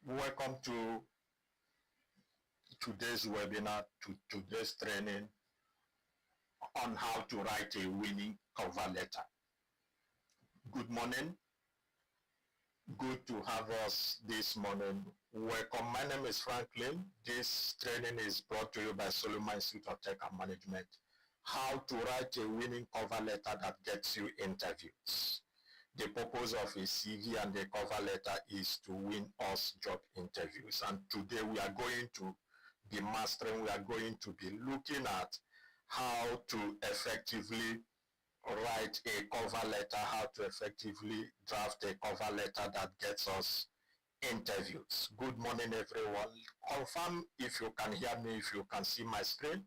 Welcome to today's webinar, to today's training on how to write a winning cover letter. Good morning. Good to have us this morning. Welcome. My name is Franklin. This training is brought to you by Soluma Institute of Tech and Management. How to write a winning cover letter that gets you interviews. The purpose of a CV and a cover letter is to win us job interviews. And today we are going to be mastering, we are going to be looking at how to effectively write a cover letter, how to effectively draft a cover letter that gets us interviews. Good morning, everyone. Confirm if you can hear me, if you can see my screen.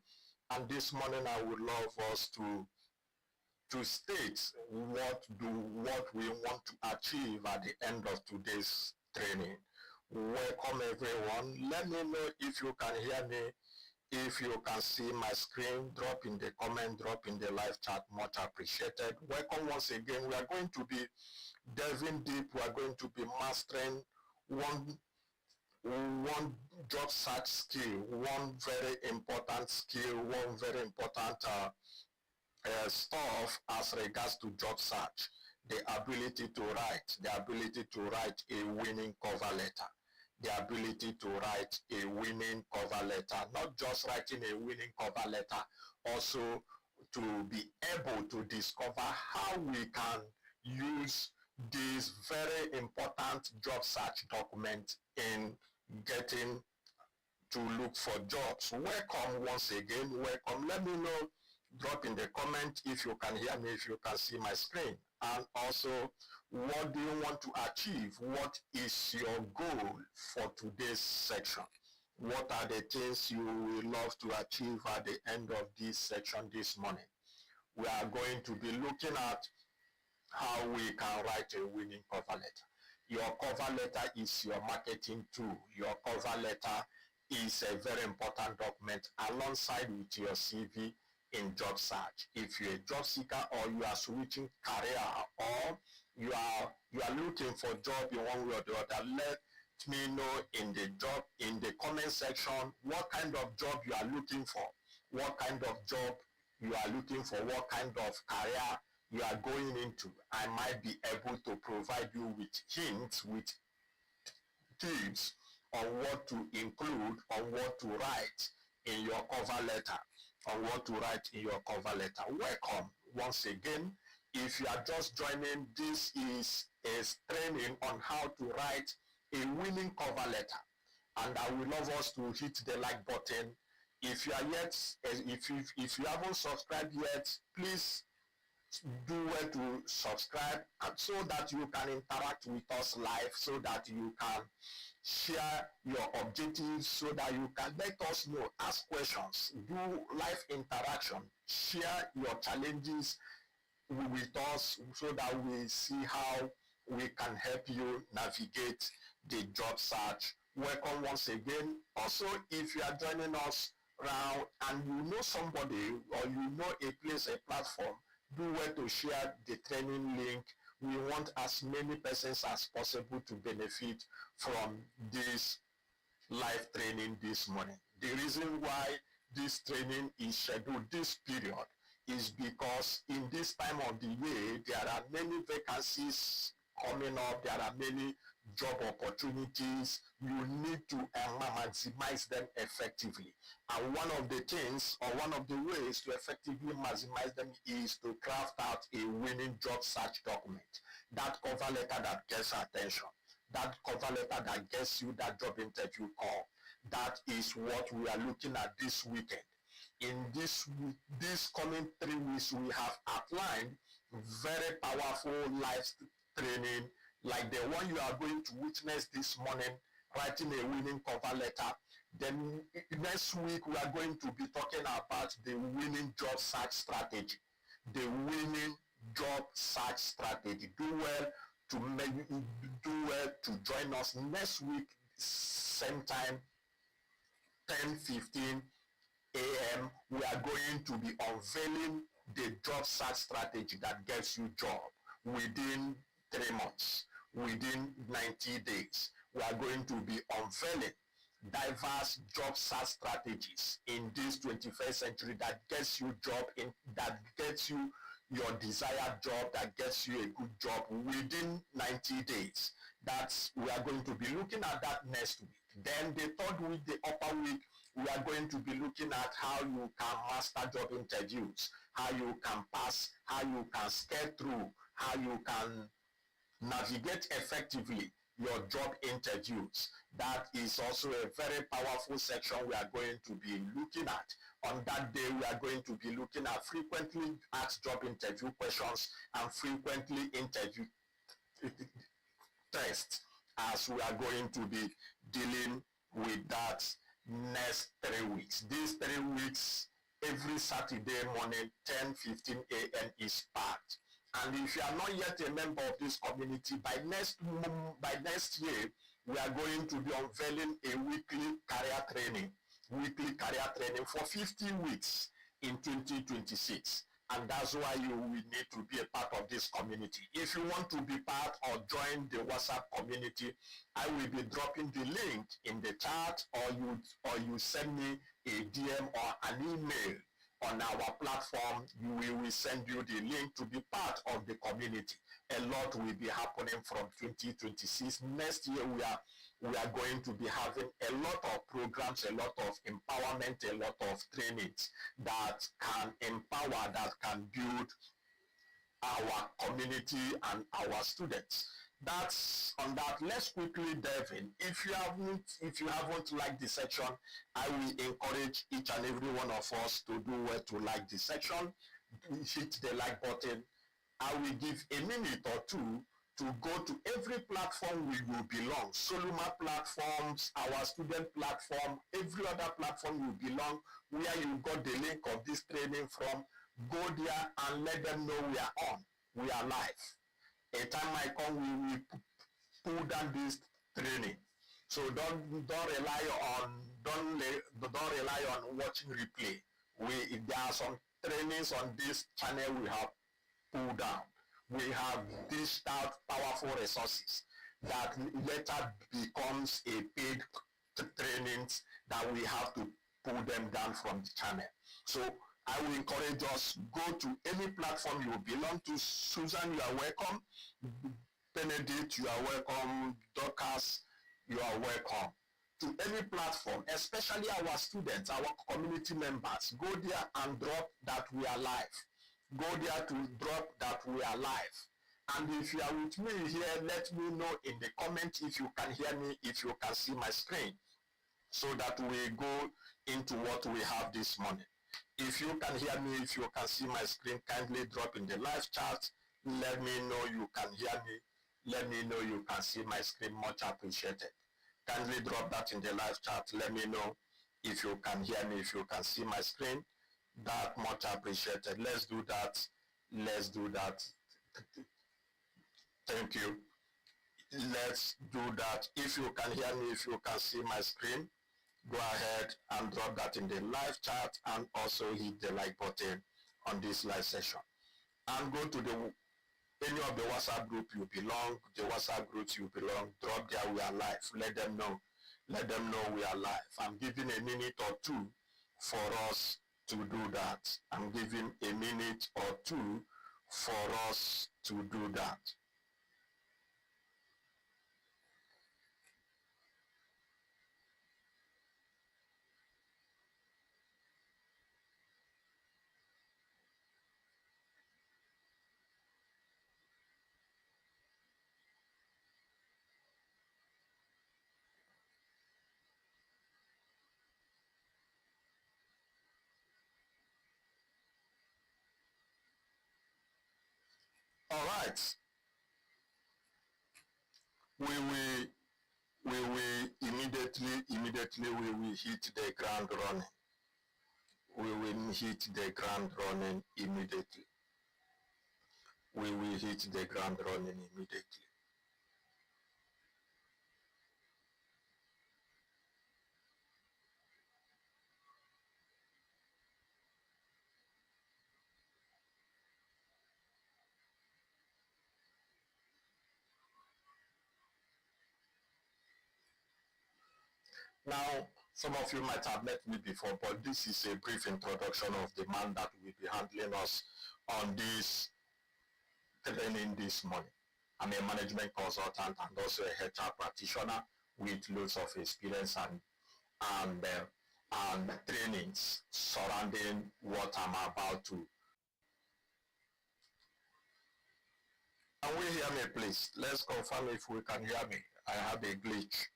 And this morning I would love us to state what we want to achieve at the end of today's training. Welcome everyone. Let me know if you can hear me, if you can see my screen. Drop in the comment, drop in the live chat, much appreciated. Welcome once again. We are going to be delving deep. We are going to be mastering one job search skill, one very important skill, one very important stuff as regards to job search. The ability to write a winning cover letter. The ability to write a winning cover letter. Not just writing a winning cover letter, also to be able to discover how we can use this very important job search document in getting to look for jobs. Welcome once again. Welcome. Let me know. Drop in the comment if you can hear me, if you can see my screen. And also, what do you want to achieve? What is your goal for today's section? What are the things you will love to achieve at the end of this section this morning? We are going to be looking at how we can write a winning cover letter. Your cover letter is your marketing tool. Your cover letter is a very important document alongside with your CV in job search. If you're a job seeker or you are switching career or you are looking for a job in one way or the other, let me know in the comment section what kind of job you are looking for, what kind of job you are looking for, what kind of career you are going into. I might be able to provide you with hints, with tips on what to include, on what to write in your cover letter. Welcome once again. If you are just joining, this is a training on how to write a winning cover letter, and I would love us to hit the like button. If you haven't subscribed yet, please do well to subscribe, and so that you can interact with us live, so that you can share your objectives, so that you can let us know, ask questions, do live interaction, share your challenges with us, so that we see how we can help you navigate the job search. Welcome once again. Also, if you are joining us now and you know somebody or you know a place, a platform, do well to share the training link. We want as many persons as possible to benefit from this live training this morning. The reason why this training is scheduled this period is because in this time of the year, there are many vacancies coming up, there are many job opportunities. You need to maximize them effectively. And one of the things, or one of the ways to effectively maximize them, is to craft out a winning job search document. That cover letter that gets attention, that cover letter that gets you that job interview call. That is what we are looking at this weekend. In this coming 3 weeks, we have outlined very powerful live training like the one you are going to witness this morning, writing a winning cover letter. Then next week we are going to be talking about the winning job search strategy. The winning job search strategy. Do well to join us next week, same time, 10:15 a.m. We are going to be unveiling the job search strategy that gets you job within 3 months, within 90 days, we are going to be unveiling diverse job search strategies in this 21st century that gets you job in, that gets you your desired job, that gets you a good job within 90 days. That's, we are going to be looking at that next week. Then the third week, the upper week, we are going to be looking at how you can master job interviews, how you can pass, how you can scale through, how you can navigate effectively your job interviews. That is also a very powerful section we are going to be looking at. On that day, we are going to be looking at frequently asked job interview questions and frequently interview tests, as we are going to be dealing with that next 3 weeks. These 3 weeks, every Saturday morning, 10:15 a.m. is packed. And if you are not yet a member of this community, by next year, we are going to be unveiling a weekly career training for 50 weeks in 2026. And that's why you will need to be a part of this community. If you want to be part or join the WhatsApp community, I will be dropping the link in the chat, or you send me a DM or an email on our platform. We will send you the link to be part of the community. A lot will be happening from 2026. Next year, we are going to be having a lot of programs, a lot of empowerment, a lot of trainings that can empower, that can build our community and our students. That's on that. Let's quickly dive in. If you haven't liked the section, I will encourage each and every one of us to do well to like the section. Hit the like button. I will give a minute or two to go to every platform we will belong. Soluma platforms, our student platform, every other platform you belong, where you got the link of this training from. Go there and let them know we are on. We are live. A time might come, we will pull down this training. So don't rely on watching replay. There are some trainings on this channel we have pulled down. We have dished out powerful resources that later becomes a paid trainings that we have to pull them down from the channel. So I will encourage us, go to any platform you belong to. Susan, you are welcome. Benedict, you are welcome. Dorcas, you are welcome. To any platform, especially our students, our community members, go there and drop that we are live. Go there to drop that we are live. And if you are with me here, let me know in the comment if you can hear me, if you can see my screen, so that we go into what we have this morning. If you can hear me, if you can see my screen, kindly drop in the live chat. Let me know you can hear me. Let me know you can see my screen. Much appreciated. Kindly drop that in the live chat. Let me know if you can hear me, if you can see my screen. That much appreciated. Let's do that. Let's do that. Thank you. Let's do that. If you can hear me, if you can see my screen, go ahead and drop that in the live chat, and also hit the like button on this live session. And go to any of the WhatsApp group you belong, the WhatsApp groups you belong, drop there, we are live. Let them know we are live. I'm giving a minute or two for us to do that. I'm giving a minute or two for us to do that. All right. We will immediately we will hit the ground running. We will hit the ground running immediately. We will hit the ground running immediately. Now, some of you might have met me before, but this is a brief introduction of the man that will be handling us on this training this morning. I'm a management consultant and also a HR practitioner with loads of experience and trainings surrounding what I'm about to. Can we hear me, please? Let's confirm if we can hear me. I have a glitch.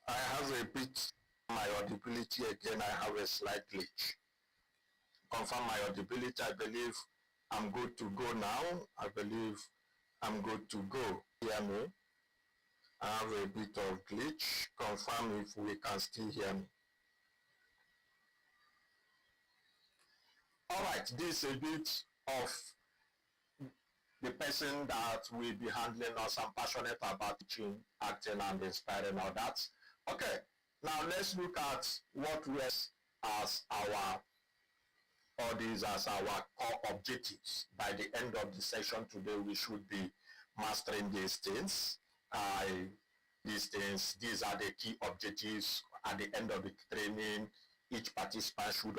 I have a bit my audibility again. I have a slight glitch. Confirm my audibility. I believe I'm good to go now. I believe I'm good to go. Hear me? I have a bit of glitch. Confirm if we can still hear me. All right, this is a bit of the person that will be handling us. I'm passionate about teaching, acting, and inspiring all that. Okay, now let's look at what we as our all these as our core objectives. By the end of the session today, we should be mastering these things. These are the key objectives at the end of the training. Each participant should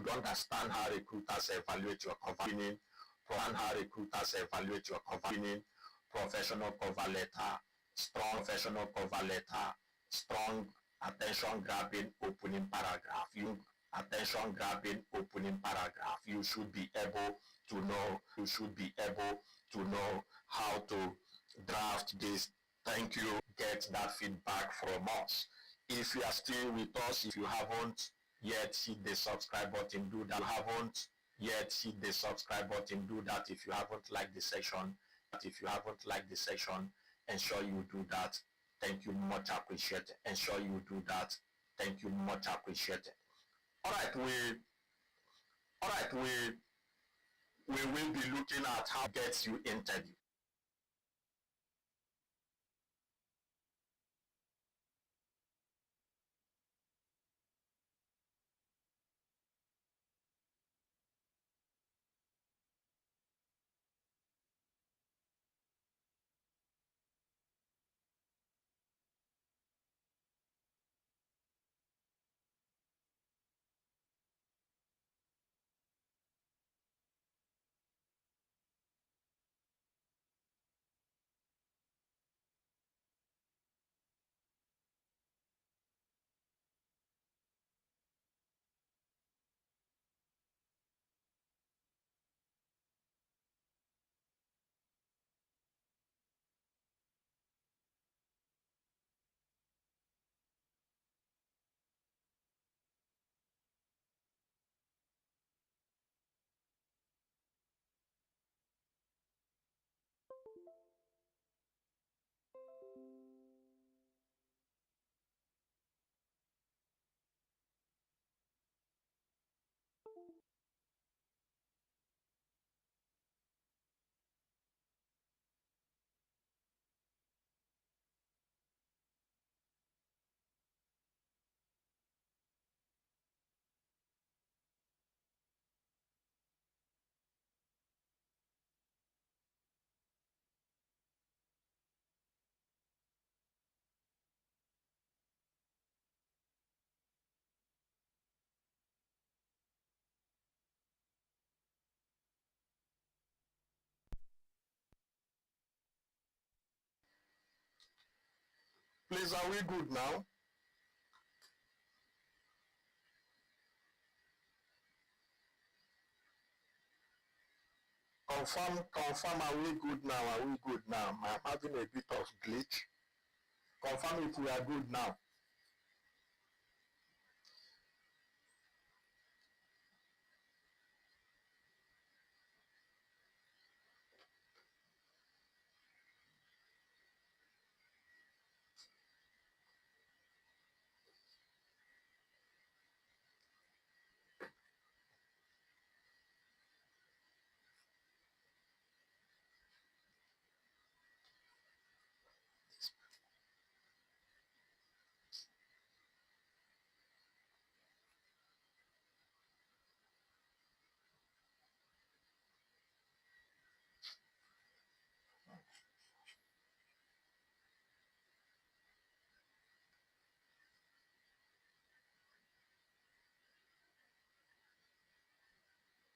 understand how recruiters evaluate your cover meaning, and how recruiters evaluate your cover meaning, professional cover letter, strong professional cover letter, strong attention grabbing opening paragraph. Attention grabbing opening paragraph. You should be able to know how to draft this. Thank you. Get that feedback from us. If you are still with us, if you haven't yet hit the subscribe button, do that. If you haven't liked the section, ensure you do that. Thank you, much appreciated. Ensure you do that. Thank you, much appreciated. All right, we will be looking at how gets you interview. Please, are we good now? Confirm, are we good now? I'm having a bit of glitch. Confirm if we are good now.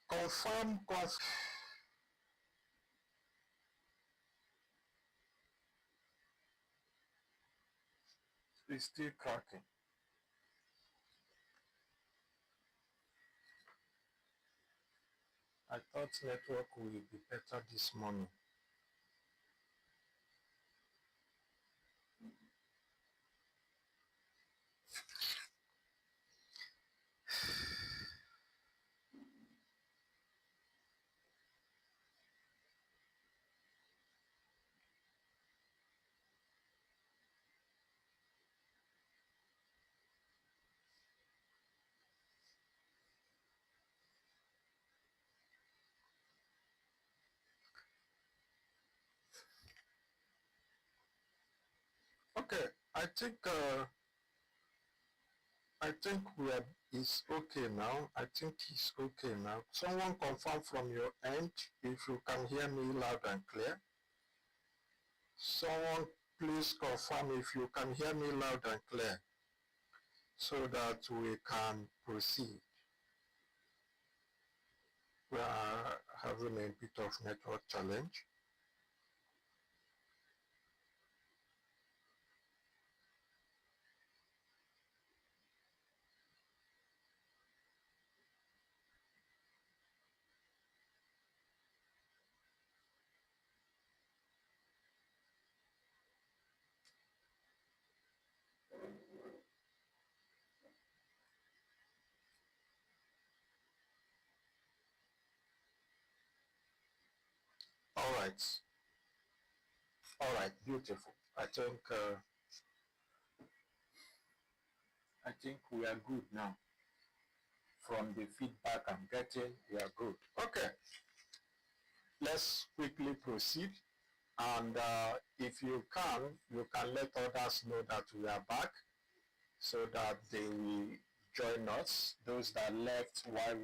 Confirm. It's still cracking. I thought network will be better this morning. Okay, I think we are is okay now. I think it's okay now. Someone confirm from your end if you can hear me loud and clear. Someone please confirm if you can hear me loud and clear so that we can proceed. We are having a bit of network challenge. All right, beautiful. I think we are good now. From the feedback I'm getting, we are good. Okay, let's quickly proceed. And if you can let others know that we are back so that they will join us. Those that left while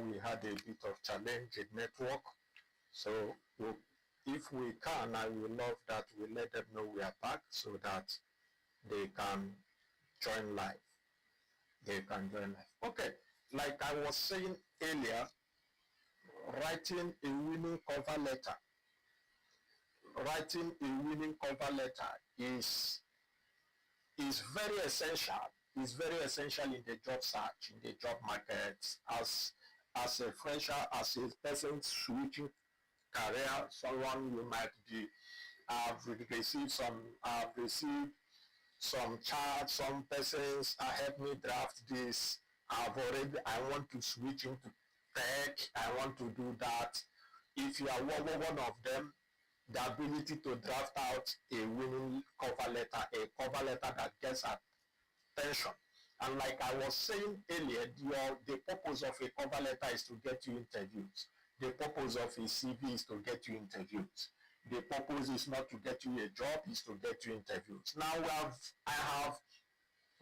we had a bit of challenge in network. So if we can, I will love that we let them know we are back so that they can join live. They can join live. Okay, like I was saying earlier, writing a winning cover letter. Writing a winning cover letter is very essential. Is very essential in the job search, in the job market, as a fresher, as a person switching career, someone you might be received some charts, some persons help me draft this. I want to switch into tech, I want to do that. If you are one of them, the ability to draft out a winning cover letter, a cover letter that gets attention. And like I was saying earlier, the purpose of a cover letter is to get you interviews. The purpose of a CV is to get you interviews. The purpose is not to get you a job, is to get you interviews. Now I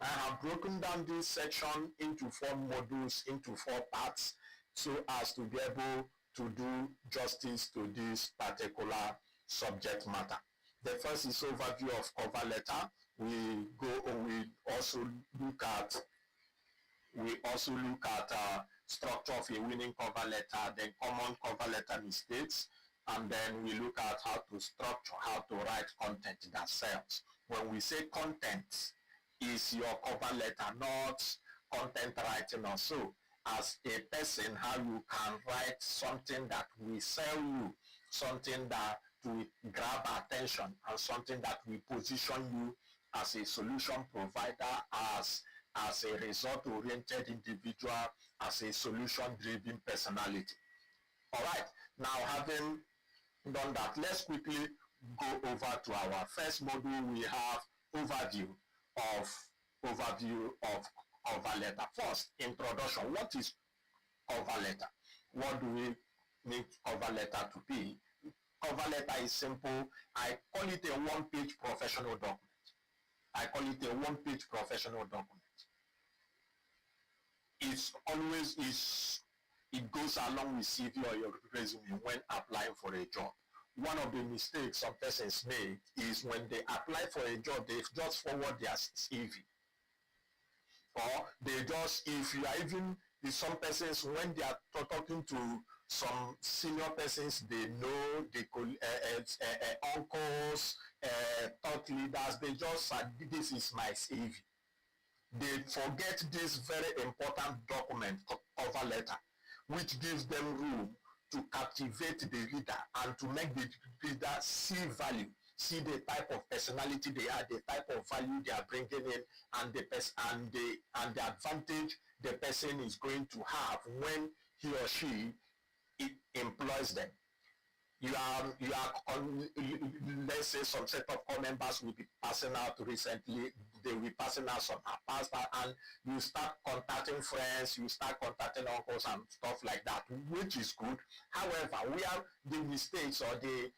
have broken down this section into 4 modules, into 4 parts, so as to be able to do justice to this particular subject matter. The first is overview of cover letter. We also look at structure of a winning cover letter, then common cover letter mistakes, and then we look at how to structure, how to write content that sells. When we say content, is your cover letter, not content writing or so. As a person, how you can write something that will sell you, something that will grab attention, and something that will position you as a solution provider, as a result-oriented individual, as a solution-driven personality. All right, now having done that, let's quickly go over to our first module. We have overview of cover letter. First, introduction. What is cover letter? What do we need cover letter to be? Cover letter is simple. I call it a one-page professional document. I call it a one-page professional document. It goes along with CV or your resume when applying for a job. One of the mistakes some persons make is when they apply for a job, they just forward their CV. Or they just, if you are even Some persons, when they are talking to some senior persons, they know the uncles, thought leaders, they just said, this is my CV. They forget this very important document, cover letter, which gives them room to captivate the reader and to make the reader see value, see the type of personality they are, the type of value they are bringing in, and the advantage the person is going to have when he or she employs them. Let's say some set of core members will be passing out recently, they will be passing out some past, and you start contacting friends, you start contacting uncles and stuff like that, which is good. However, where the mistakes or the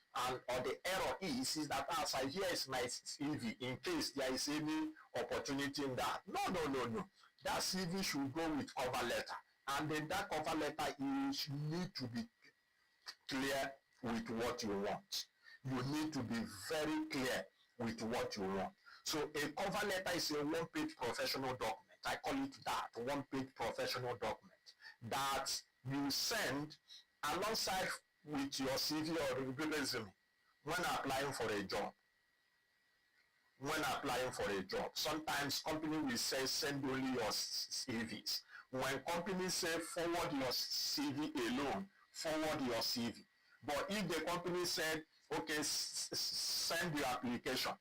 error is that as here is my CV, in case there is any opportunity in that. No. That CV should go with cover letter, and then that cover letter is need to be clear with what you want. You need to be very clear with what you want. So a cover letter is a one-page professional document. I call it that, one-page professional document that you send alongside with your CV or resume when applying for a job. Sometimes company will say send only your CVs. When companies say forward your CV alone, forward your CV. But if the company said, okay, send your application,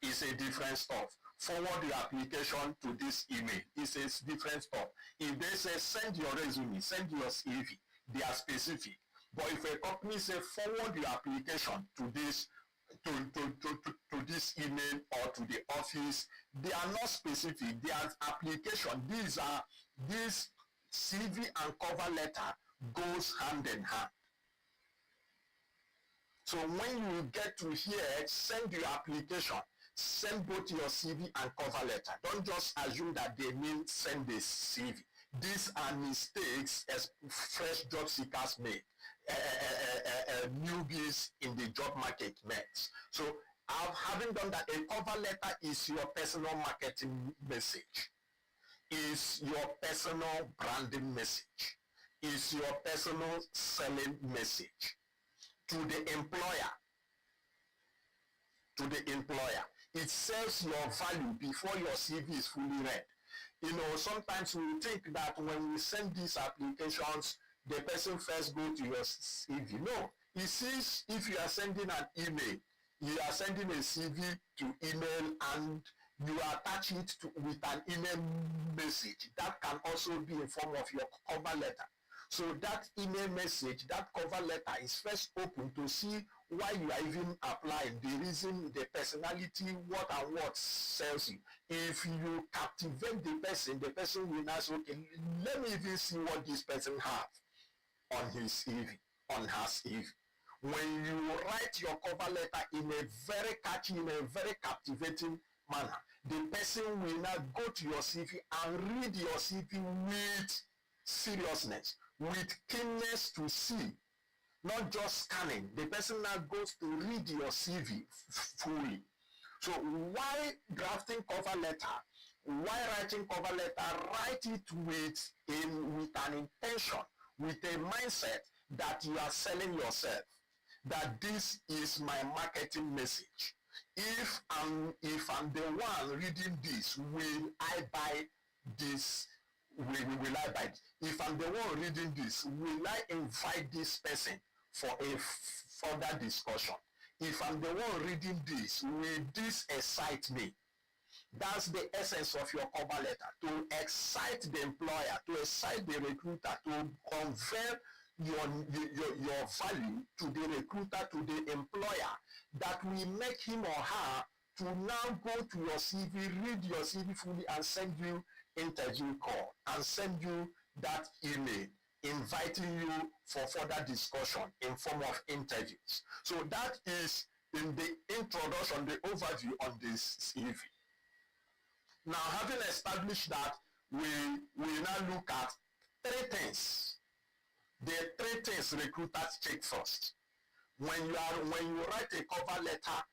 it's a different stuff. Forward your application to this email, it's a different stuff. If they say send your resume, send your CV, they are specific. But if a company say forward your application to this this email or to the office, they are not specific. They are application. This CV and cover letter goes hand in hand. So when you get to here, send your application, send both your CV and cover letter. Don't just assume that they mean send the CV. These are mistakes as fresh job seekers make, newbies in the job market makes. So having done that, a cover letter is your personal marketing message, is your personal branding message, is your personal selling message to the employer. It sells your value before your CV is fully read. Sometimes we think that when we send these applications, the person first go to your CV. No, it sees if you are sending an email, you are sending a CV to email and you attach it with an email message. That can also be in form of your cover letter. So that email message, that cover letter is first open to see why you are even applying, the reason, the personality, what sells you. If you captivate the person will now say, okay, let me even see what this person has on his CV, on her CV. When you write your cover letter in a very catchy, in a very captivating manner, the person will now go to your CV and read your CV with seriousness, with keenness to see, not just scanning. The person now goes to read your CV fully. So why drafting cover letter, why writing cover letter, write it with an intention, with a mindset that you are selling yourself, that this is my marketing message. If I'm the one reading this, will I buy this? Will I buy it? If I'm the one reading this, will I invite this person for a further discussion? If I'm the one reading this, will this excite me? That's the essence of your cover letter, to excite the employer, to excite the recruiter, to convey your value to the recruiter, to the employer, that will make him or her to now go to your CV, read your CV fully, and send you interview call, and send you that email inviting you for further discussion in form of interviews. So that is in the introduction, the overview on this CV. Now, having established that, we now look at three things. The three things recruiters check first. When you write a cover letter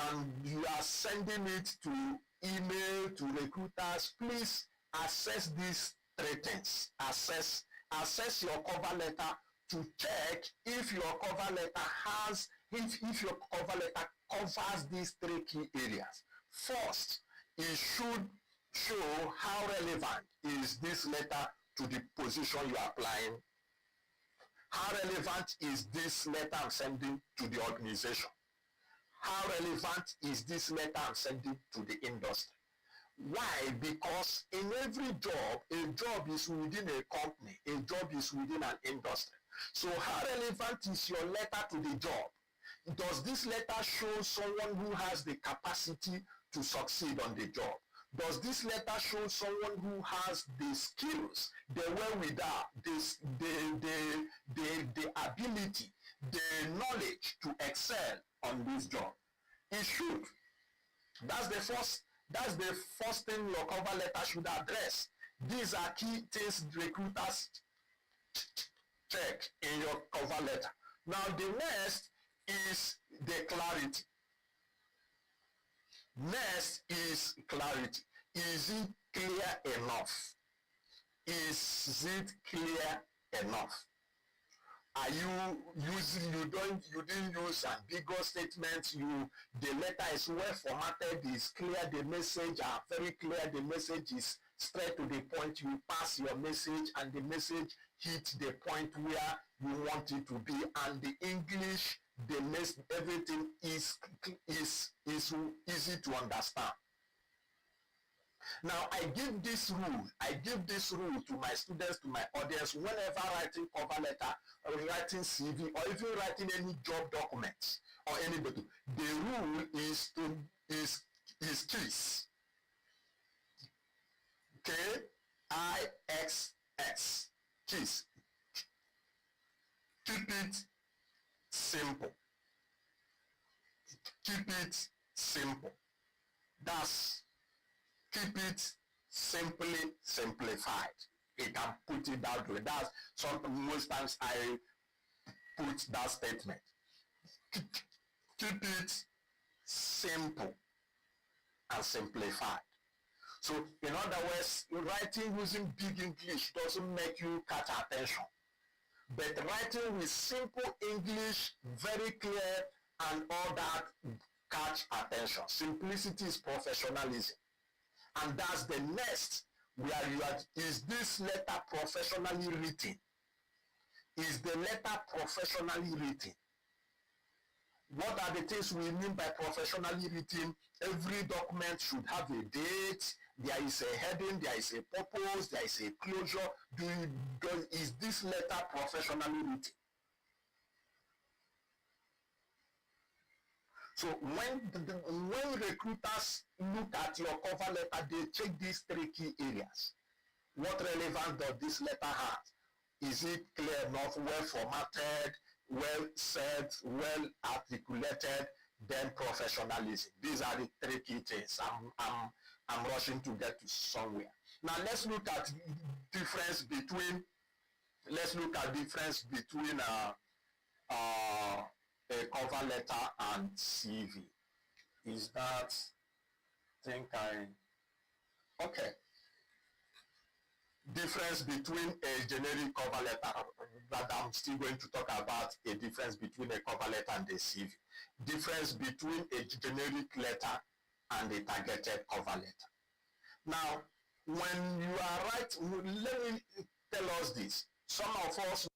and you are sending it to email, to recruiters, please assess these three things. Assess your cover letter to check if your cover letter has if your cover letter covers these three key areas. First, it should show how relevant is this letter to the position you are applying. How relevant is this letter I'm sending to the organization? How relevant is this letter I'm sending to the industry? Why? Because in every job, a job is within a company, a job is within an industry. So how relevant is your letter to the job? Does this letter show someone who has the capacity to succeed on the job? Does this letter show someone who has the skills, the wherewithal, the ability, the knowledge to excel on this job? It should. That's the first. That's the first thing your cover letter should address. These are key things recruiters check in your cover letter. Now the next is the clarity. Next is clarity. Is it clear enough? Is it clear enough? Are you using, you didn't use ambiguous statements, the letter is well formatted, is clear, the message are very clear, the message is straight to the point, you pass your message and the message hits the point where you want it to be, and the English, everything is easy to understand. Now I give this rule to my students, to my audience, whenever writing cover letter or writing CV or even writing any job documents or anybody. The rule is KISS. KISS. KISS. Keep it simple. Keep it simple. That's keep it simply simplified. You can put it that way. That's most times I put that statement. Keep it simple and simplified. So in other words, writing using big English doesn't make you catch attention. But writing with simple English, very clear and all that, catch attention. Simplicity is professionalism. And that's the next, where you are, is this letter professionally written? Is the letter professionally written? What are the things we mean by professionally written? Every document should have a date, there is a heading, there is a purpose, there is a closure. Is this letter professionally written? So when recruiters look at your cover letter, they check these three key areas. What relevance does this letter have? Is it clear enough, well formatted, well said, well articulated? Then professionalism. These are the three key things. I'm rushing to get to somewhere. Now let's look at difference between. Let's look at difference between a cover letter and CV. Is that, okay. Difference between a generic cover letter, that I'm still going to talk about a difference between a cover letter and a CV. Difference between a generic letter and a targeted cover letter. Now, when you are writing, let me tell us this. Some of us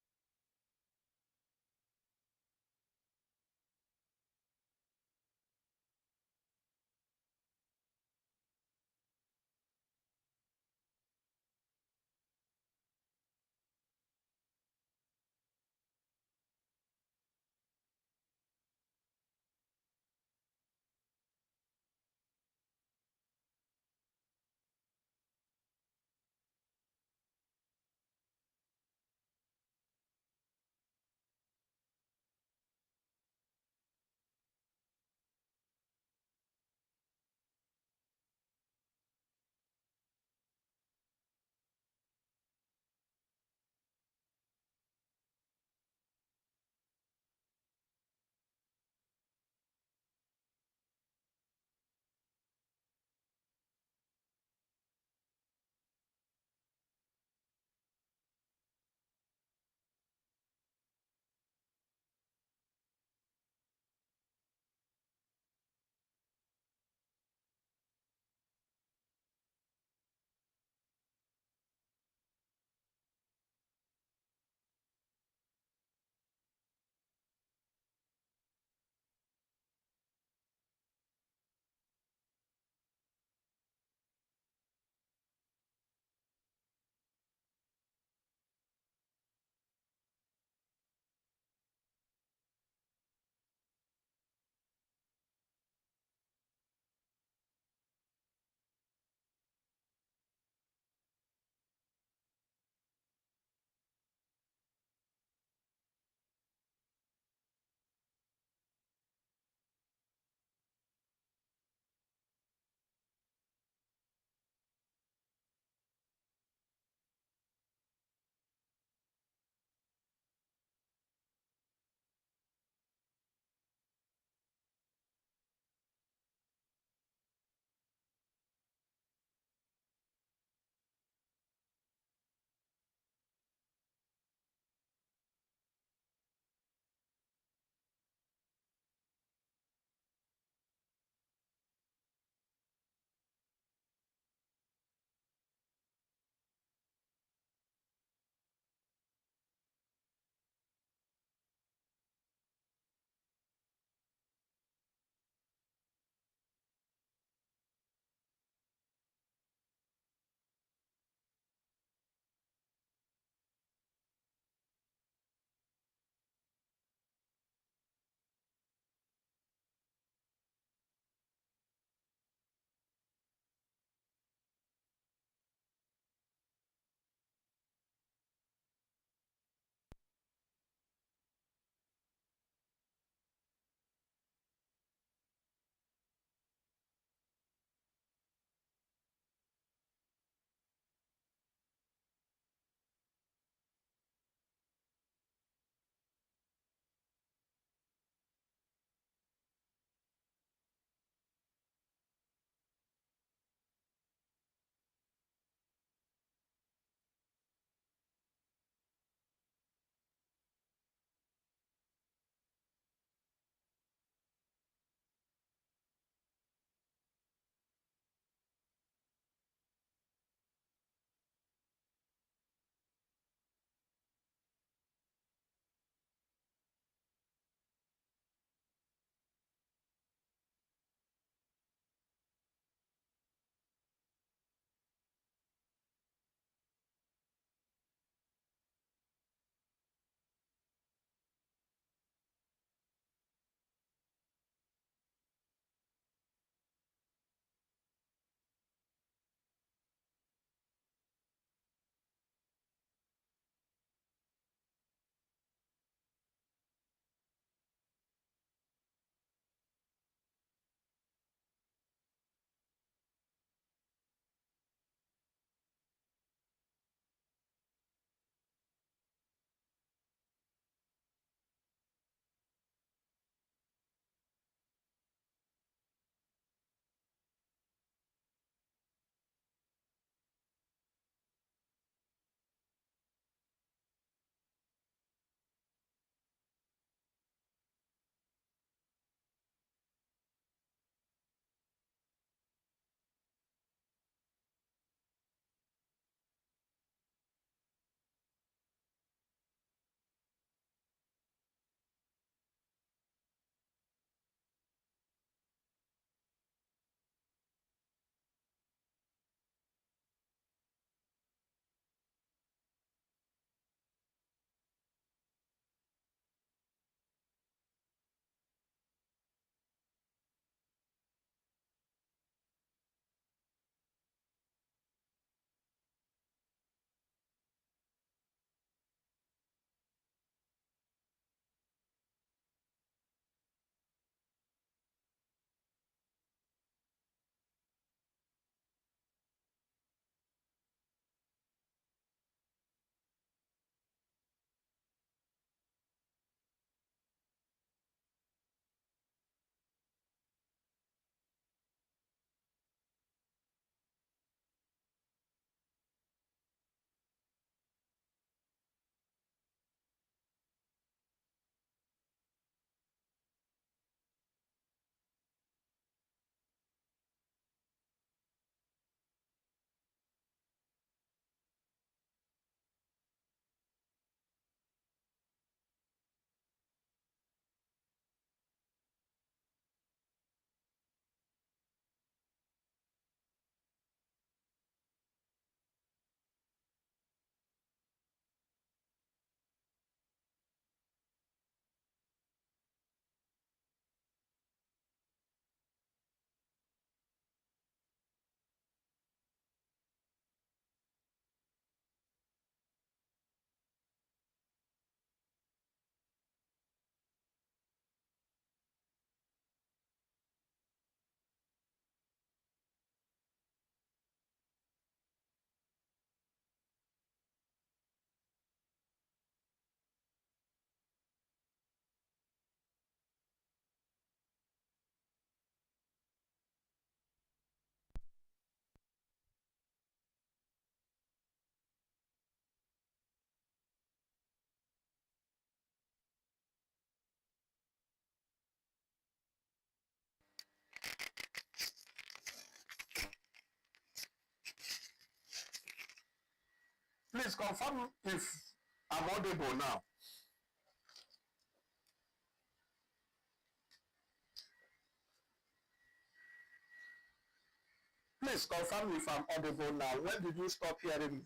Please confirm if I'm audible now. Please confirm if I'm audible now. When did you stop hearing me?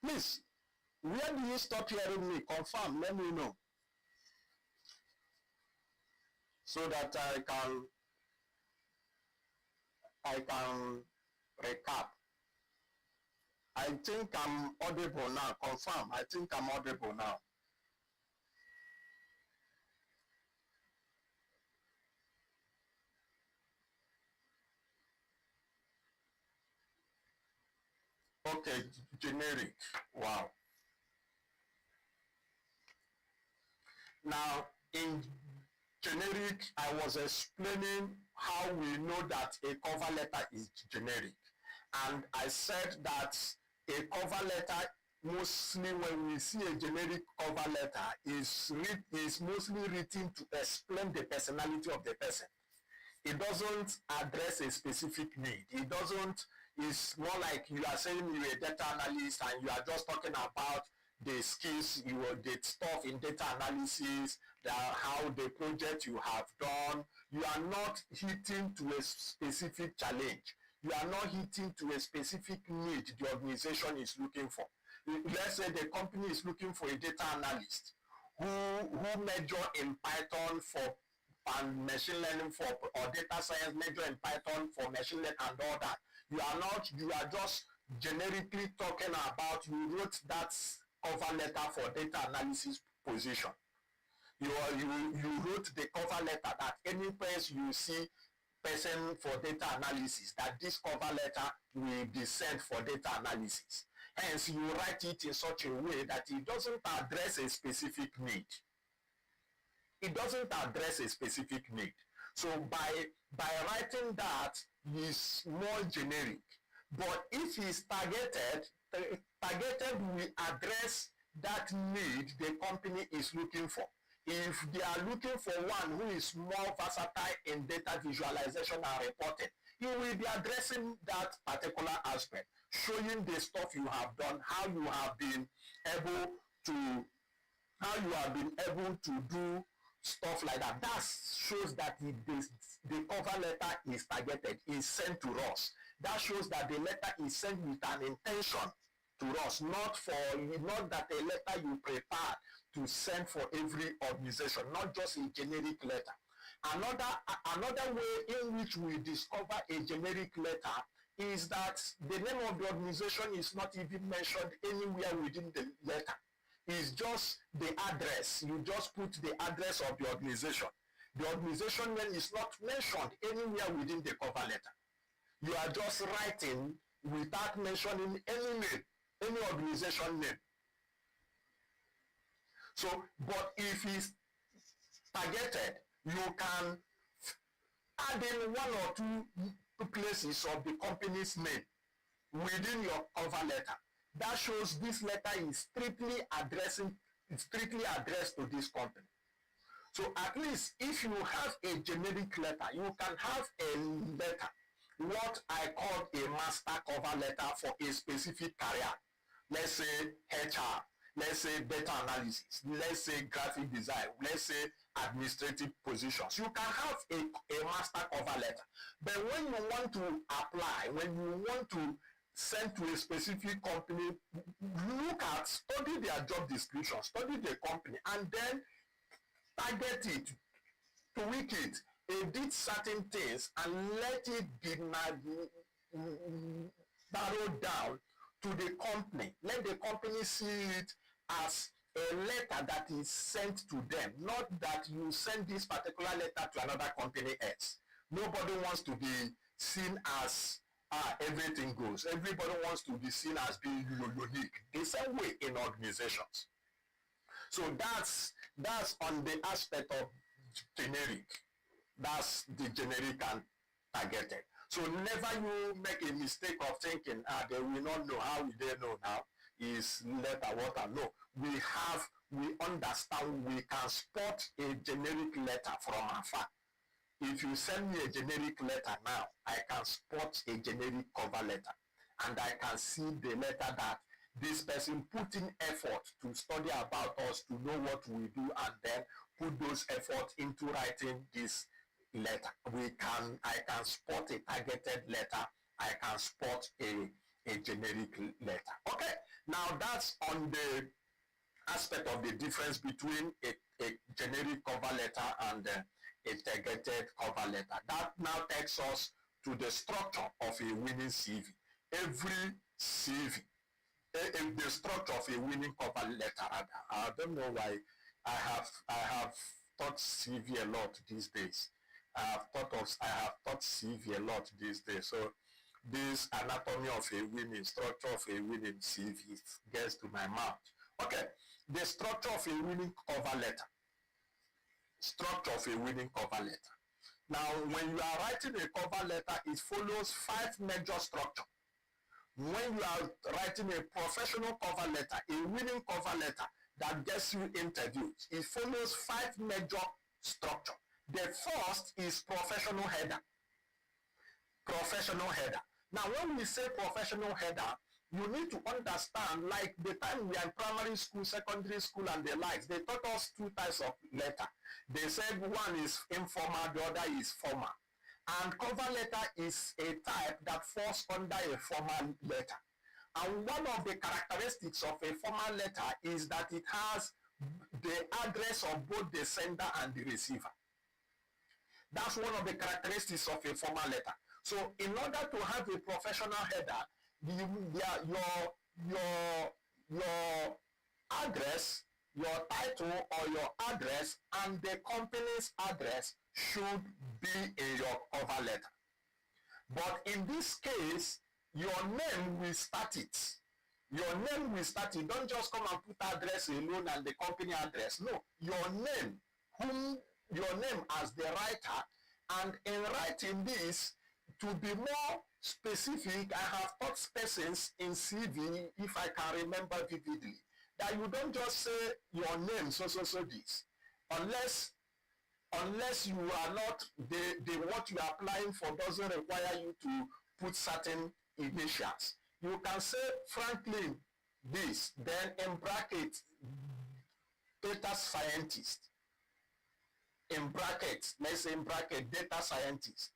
Please, where do you stop hearing me? Confirm, let me know. So that I can recap. I think I'm audible now. Confirm. I think I'm audible now. Okay, generic. Wow. Now, in generic, I was explaining how we know that a cover letter is generic. And I said that a cover letter, mostly when we see a generic cover letter, is mostly written to explain the personality of the person. It doesn't address a specific need. It doesn't, it's more like you are saying you're a data analyst and you are just talking about the skills, the stuff in data analysis, how the project you have done. You are not hitting to a specific challenge. You are not hitting to a specific need the organization is looking for. Let's say the company is looking for a data analyst who major in Python for and machine learning for, or data science major in Python for machine learning and all that. You are just generically talking about, you wrote that cover letter for data analysis position. You wrote the cover letter that any place you see person for data analysis, that this cover letter will be sent for data analysis. Hence, you write it in such a way that it doesn't address a specific need. It doesn't address a specific need. So by writing that is more generic. But if it's targeted will address that need the company is looking for. If they are looking for one who is more versatile in data visualization and reporting, you will be addressing that particular aspect, showing the stuff you have done, how you have been able to do stuff like that. That shows that the cover letter is targeted, is sent to us. That shows that the letter is sent with an intention to us, not that a letter you prepare to send for every organization, not just a generic letter. Another way in which we discover a generic letter is that the name of the organization is not even mentioned anywhere within the letter. It's just the address. You just put the address of the organization. The organization name is not mentioned anywhere within the cover letter. You are just writing without mentioning any name, any organization name. So, but if it's targeted, you can add in one or two places of the company's name within your cover letter. That shows this letter is strictly addressed to this company. So at least if you have a generic letter, you can have a letter, what I call a master cover letter for a specific career. Let's say HR, let's say data analysis, let's say graphic design, let's say administrative positions. You can have a master cover letter. But when you want to apply, when you want to send to a specific company, study their job description, study the company, and then target it, tweak it, edit certain things, and let it be narrowed down to the company. Let the company see it as a letter that is sent to them, not that you send this particular letter to another company else. Nobody wants to be seen as everything goes. Everybody wants to be seen as being unique. The same way in organizations. So that's on the aspect of generic. That's the generic and targeted. So never you make a mistake of thinking, they will not know. How will they know now? Is letter water? No. We understand, we can spot a generic letter from afar. If you send me a generic letter now, I can spot a generic cover letter. And I can see the letter that this person put in effort to study about us, to know what we do, and then put those efforts into writing this letter. I can spot a targeted letter. I can spot a generic letter. Okay, now that's on the aspect of the difference between a generic cover letter and a targeted cover letter. That now takes us to the structure of a winning CV. Every CV, the structure of a winning cover letter. I don't know why I have taught CV a lot these days. I have taught CV a lot these days. So this anatomy of a winning, structure of a winning CV gets to my mouth. Okay, the structure of a winning cover letter. Structure of a winning cover letter. Now, when you are writing a cover letter, it follows 5 major structures. When you are writing a professional cover letter, a winning cover letter that gets you interviews, it follows 5 major structures. The first is professional header. Professional header. Now, when we say professional header, you need to understand, like the time we are in primary school, secondary school, and the likes, they taught us 2 types of letter. They said one is informal, the other is formal. And cover letter is a type that falls under a formal letter. And one of the characteristics of a formal letter is that it has the address of both the sender and the receiver. That's one of the characteristics of a formal letter. So in order to have a professional header, your address, your title or your address and the company's address should be in your cover letter. But in this case, your name will start it. Your name will start it. Don't just come and put address alone and the company address. No, your name as the writer. And in writing this, to be more specific, I have taught persons in CV, if I can remember vividly, that you don't just say your name, so this, unless you are not, what you are applying for doesn't require you to put certain initials. You can say Franklin this, then in bracket, data scientist. In brackets, let's say in bracket, data scientist.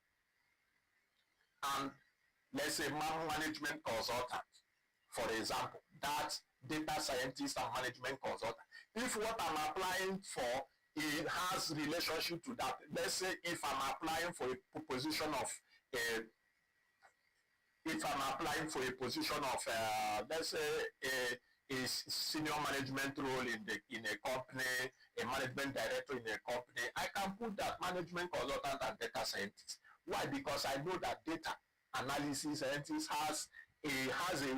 And let's say management consultant, for example, that data scientist and management consultant. If what I'm applying for, it has relationship to that. Let's say if I'm applying for a position of let's say a senior management role in a company, a management director in a company, I can put that management consultant and data scientist. Why? Because I know that data analysis scientist has a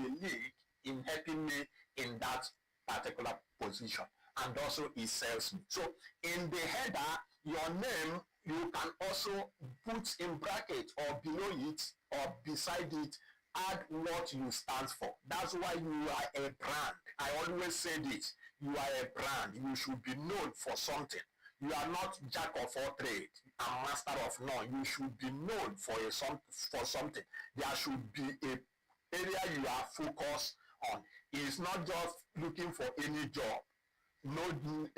link in helping me in that particular position, and also it sells me. So in the header, your name, you can also put in bracket or below it or beside it, add what you stand for. That's why you are a brand. I always say this, you are a brand. You should be known for something. You are not jack of all trades and master of none. You should be known for something. There should be a area you are focused on. It's not just looking for any job. No,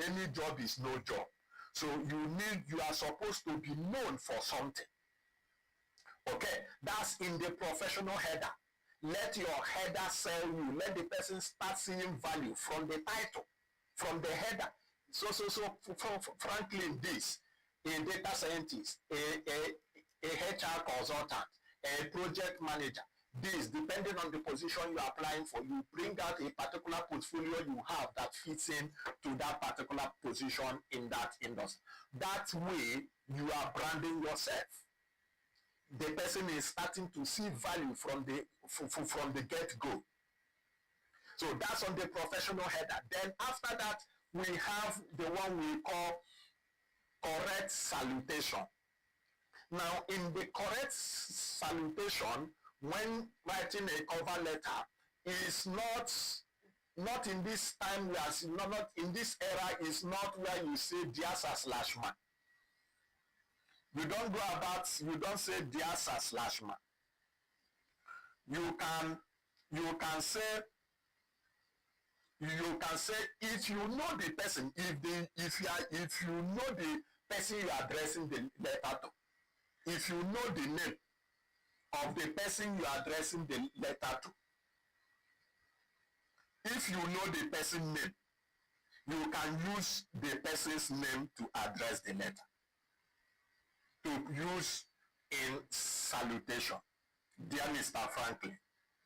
any job is no job. So you are supposed to be known for something. Okay, that's in the professional header. Let your header sell you. Let the person start seeing value from the title, from the header. So Franklin, this, a data scientist, a HR consultant, a project manager, this, depending on the position you are applying for, you bring out a particular portfolio you have that fits in to that particular position in that industry. That way, you are branding yourself. The person is starting to see value from the get-go. So that's on the professional header. Then after that, we have the one we call correct salutation. Now, in the correct salutation, when writing a cover letter, is not in this time, we are not in this era, is not where you say dear sir slash man. You don't go about, you don't say dear sir slash man. You can say if you know the person, if you know the person you are addressing the letter to, if you know the name of the person you are addressing the letter to, if you know the person's name, you can use the person's name to address the letter, to use in salutation. Dear Mr. Franklin,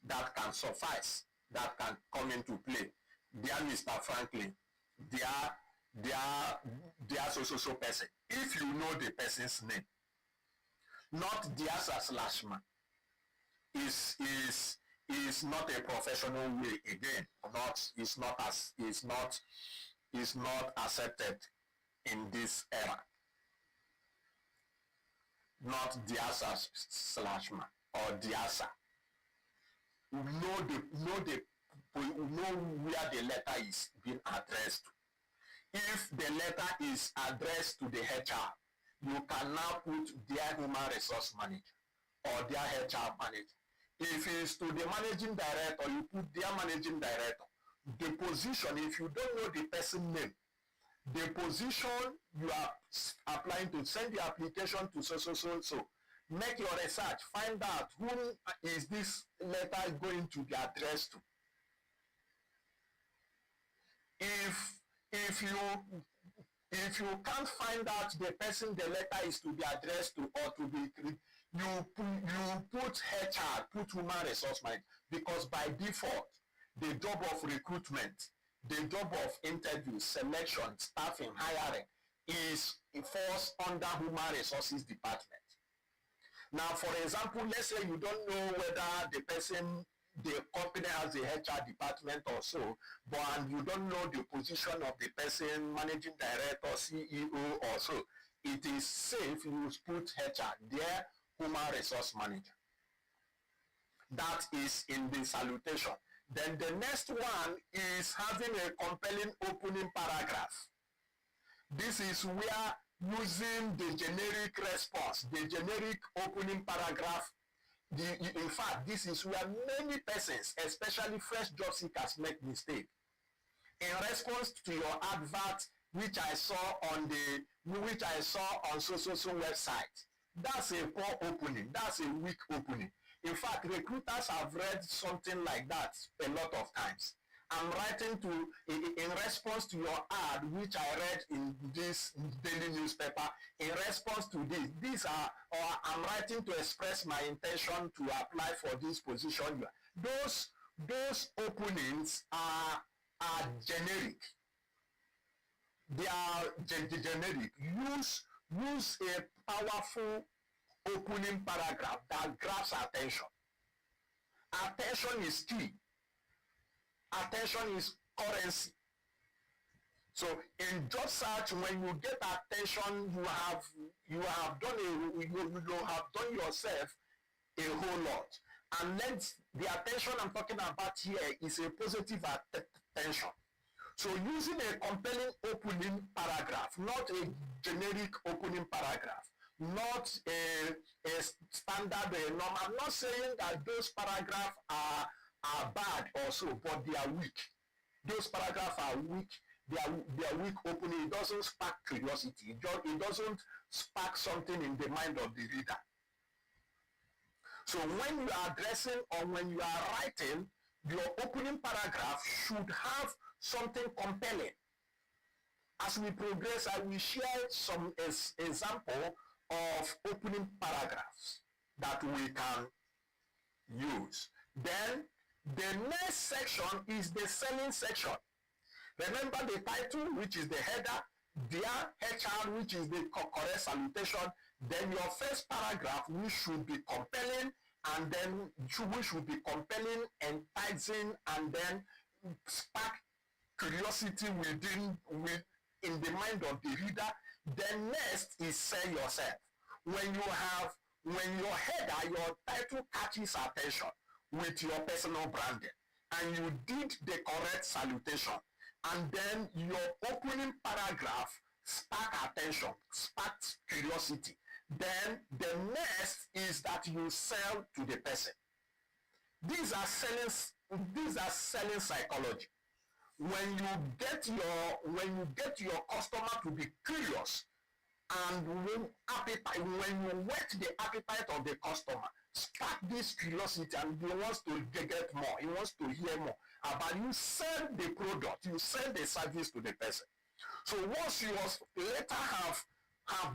that can suffice, that can come into play. Dear Mr. Franklin, dear so person. If you know the person's name, not dear sir slash man, is not a professional way again. Is not accepted in this era. Not dear sir slash man or dear sir. Know where the letter is being addressed to. If the letter is addressed to the HR, you can now put their human resource manager or their HR manager. If it's to the managing director, you put their managing director. The position, if you don't know the person's name, the position you are applying to, send the application to so. Make your research, find out whom is this letter going to be addressed to. If you can't find out the person the letter is to be addressed to or to be, you put HR, put human resource manager, because by default, the job of recruitment, the job of interview, selection, staffing, hiring falls under human resources department. Now, for example, let's say you don't know whether the company has a HR department or so, but you don't know the position of the person, managing director, CEO or so. It is safe you put HR, their human resource manager. That is in the salutation. Then the next one is having a compelling opening paragraph. This is where using the generic response, the generic opening paragraph. In fact, this is where many persons, especially fresh job seekers, make mistake. In response to your advert, which I saw on so website, that's a poor opening. That's a weak opening. In fact, recruiters have read something like that a lot of times. I'm writing in response to your ad, which I read in this daily newspaper. In response to I'm writing to express my intention to apply for this position. Those openings are generic. They are generic. Use a powerful opening paragraph that grabs attention. Attention is key. Attention is currency. So in job search, when you get attention, you have done yourself a whole lot. And then the attention I'm talking about here is a positive attention. So using a compelling opening paragraph, not a generic opening paragraph, not a standard norm. I'm not saying that those paragraphs are bad also, but they are weak. Those paragraphs are weak. They are weak opening. It doesn't spark curiosity. It doesn't spark something in the mind of the reader. So when you are addressing or when you are writing, your opening paragraph should have something compelling. As we progress, I will share some example of opening paragraphs that we can use. Then the next section is the selling section. Remember the title, which is the header, their HR, which is the correct salutation. Then your first paragraph, which should be compelling, and then which should be compelling, enticing, and then spark curiosity in the mind of the reader. Then next is sell yourself. when your header, your title catches attention with your personal branding, and you did the correct salutation, and then your opening paragraph spark attention, sparks curiosity, then the next is that you sell to the person. These are selling psychology. When you get your customer to be curious, and when you whet the appetite of the customer, spark this curiosity, and he wants to get more, he wants to hear more about you, sell the product, you sell the service to the person. So once you later have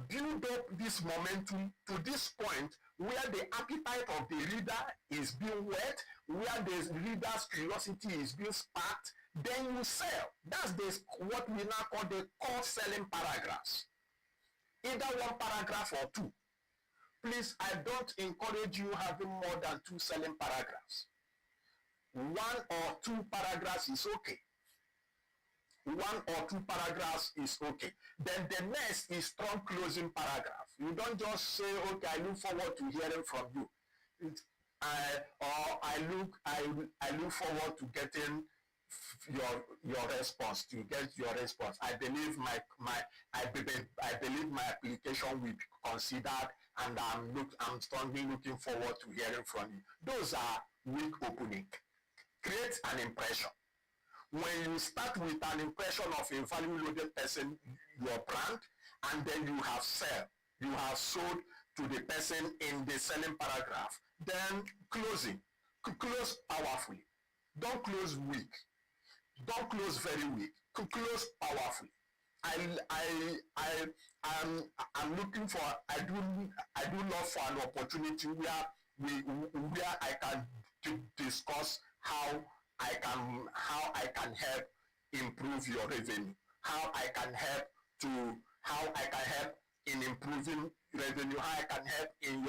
built up this momentum to this point where the appetite of the reader is being whet, where the reader's curiosity is being sparked, then you sell. That's what we now call the core selling paragraphs. Either one paragraph or two. Please, I don't encourage you having more than two selling paragraphs. One or two paragraphs is okay. One or two paragraphs is okay. Then the next is strong closing paragraph. You don't just say, okay, I look forward to hearing from you. I look forward to getting your response, to get your response. I believe I believe my application will be considered, and I'm strongly looking forward to hearing from you. Those are weak opening. Create an impression. When you start with an impression of a value-loaded person, your brand, and then you have sold to the person in the selling paragraph, then closing. Close powerfully. Don't close weak. Don't close very weak. Close powerfully. I'm looking for. I do love for an opportunity where I can discuss how I can help improve your revenue. How I can help in improving revenue. How I can help in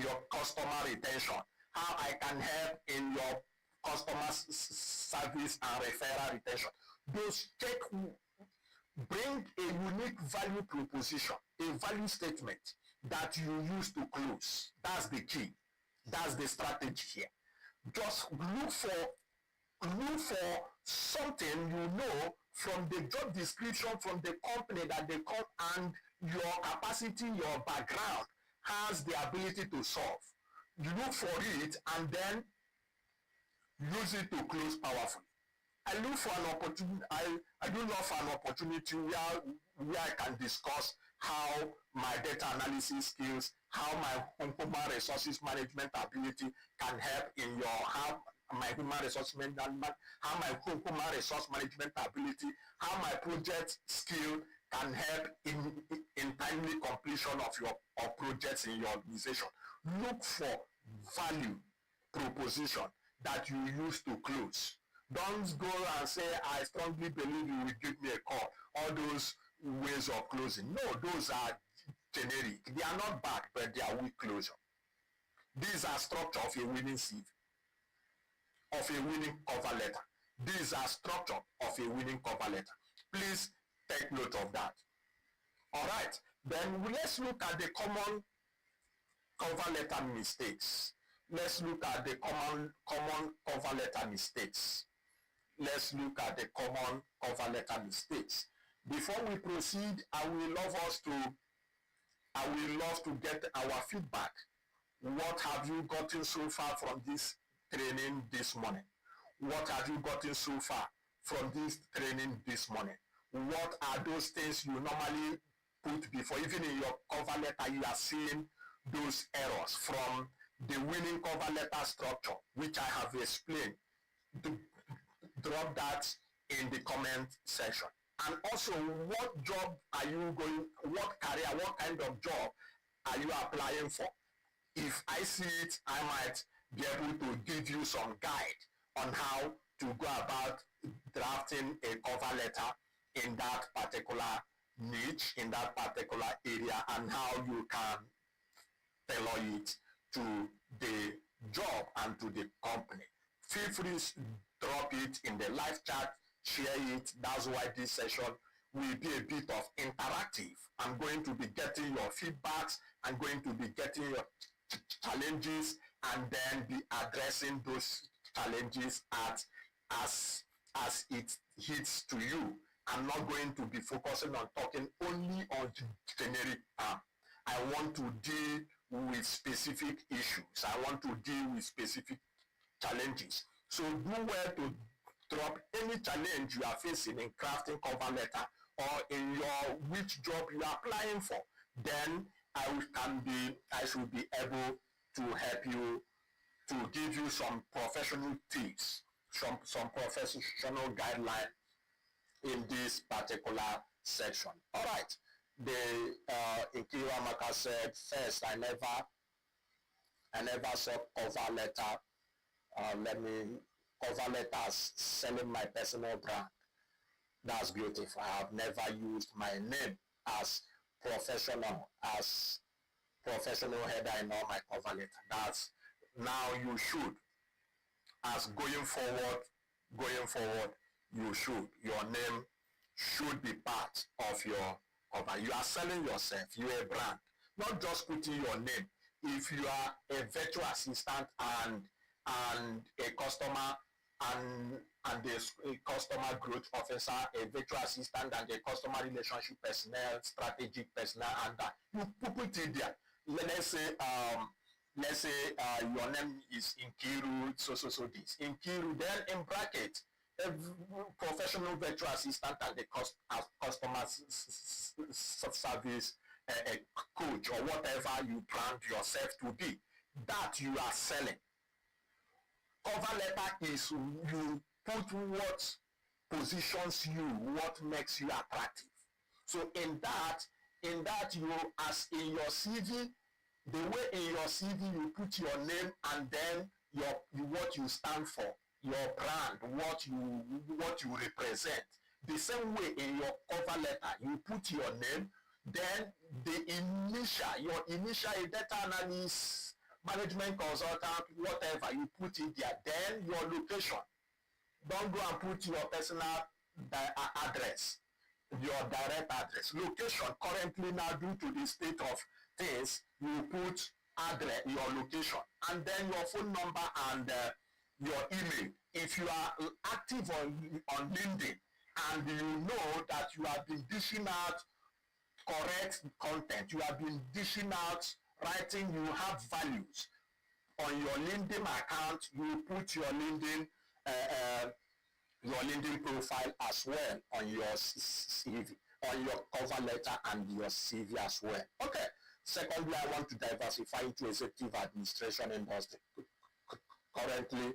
your customer retention. How I can help in your customer service and referral retention. Those bring a unique value proposition, a value statement that you use to close. That's the key. That's the strategy here. Just look for something from the job description, from the company that they come, and your capacity, your background has the ability to solve. You look for it and then use it to close powerfully. I look for an opportunity. I do love an opportunity where I can discuss how my data analysis skills, how my human resources management ability can help in how my human resource management ability, how my project skill can help in timely completion of your projects in your organization. Look for value proposition that you use to close. Don't go and say, I strongly believe you will give me a call. All those ways of closing. No, those are generic. They are not bad, but they are weak closure. These are structure of a winning CV, of a winning cover letter. These are structure of a winning cover letter. Please take note of that. All right. Then let's look at the common cover letter mistakes. Let's look at the common cover letter mistakes. Let's look at the common cover letter mistakes. Before we proceed, I will love to get our feedback. What have you gotten so far from this training this morning? What have you gotten so far from this training this morning? What are those things you normally put before? Even in your cover letter, you are seeing those errors from the winning cover letter structure, which I have explained. Drop that in the comment section. And also, what job are you what kind of job are you applying for? If I see it, I might be able to give you some guide on how to go about drafting a cover letter in that particular niche, in that particular area, and how you can tailor it to the job and to the company. Feel free to drop it in the live chat, share it. That's why this session will be a bit of interactive. I'm going to be getting your feedbacks. I'm going to be getting your challenges and then be addressing those challenges as it hits to you. I'm not going to be focusing on talking only on generic term. I want to deal with specific issues. I want to deal with specific challenges. So do well to drop any challenge you are facing in crafting cover letter or in your which job you are applying for. Then I should be able to help you, to give you some professional tips, some professional guidelines in this particular section. All right. The Ikiru Amaka said, first, I never saw cover letter. Cover letters selling my personal brand. That's beautiful. I have never used my name as professional header in all my cover letter. That's now you should. As going forward, you should. Your name should be part of your cover. You are selling yourself. You are a brand. Not just putting your name. If you are a virtual assistant and a customer and a customer growth officer, a virtual assistant and a customer relationship personnel, strategic personnel, and that you put it there. Let's say your name is Ikiru, so this Ikiru. Then in bracket, a professional virtual assistant and a customer service a coach or whatever you brand yourself to be, that you are selling. Cover letter is you put what positions you, what makes you attractive. So in that you, as in your CV, the way in your CV you put your name and then what you stand for, your brand, what you represent. The same way in your cover letter, you put your name, then your initial data analyst, management consultant, whatever, you put it there. Then your location. Don't go and put your personal address, your direct address. Location, currently now due to the state of things, you put address, your location, and then your phone number and your email. If you are active on LinkedIn and you know that you have been dishing out correct content, you have been dishing out writing, you have values on your LinkedIn account, you put your LinkedIn profile as well on your CV, on your cover letter and your CV as well. Okay. Secondly, I want to diversify into executive administration industry. Currently,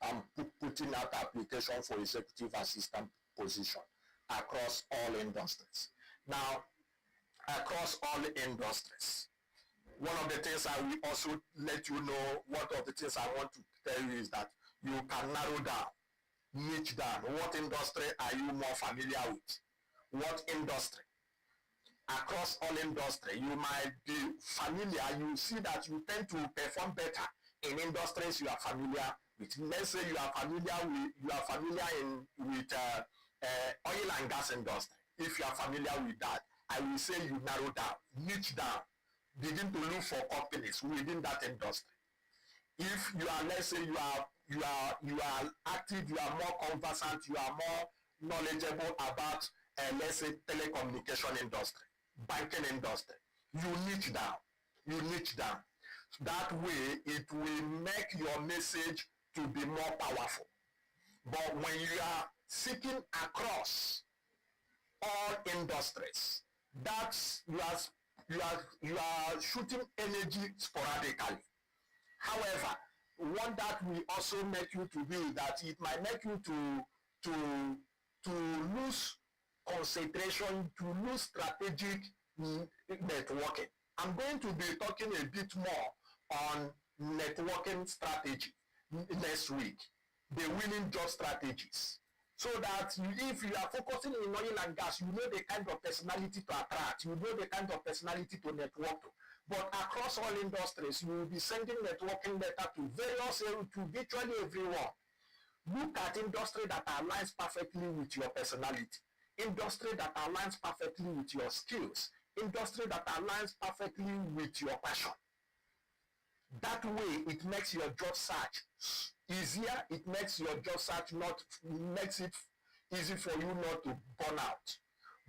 I'm putting out application for executive assistant position across all industries. Now, across all industries, one of the things I will also let you know, one of the things I want to tell you is that you can narrow down, niche down. What industry are you more familiar with? What industry? Across all industry, you might be familiar. You see that you tend to perform better in industries you are familiar with. Let's say you are familiar with oil and gas industry. If you are familiar with that, I will say you narrow down, niche down, begin to look for companies within that industry. If you are, let's say you are active, you are more conversant, you are more knowledgeable about let's say telecommunication industry, banking industry, you niche down. That way it will make your message to be more powerful. But when you are seeking across all industries, that's you are shooting energy sporadically. However, what that will also make you to do that it might make you to lose concentration, to lose strategic networking. I'm going to be talking a bit more on networking strategy next week, the winning job strategies. So that if you are focusing in oil and gas, you know the kind of personality to attract, you know the kind of personality to network to. But across all industries, you will be sending networking letter to virtually everyone. Look at industry that aligns perfectly with your personality. industry that aligns perfectly with your skills, industry that aligns perfectly with your passion. That way, it makes your job search easier. It makes your job search not makes it easy for you not to burn out.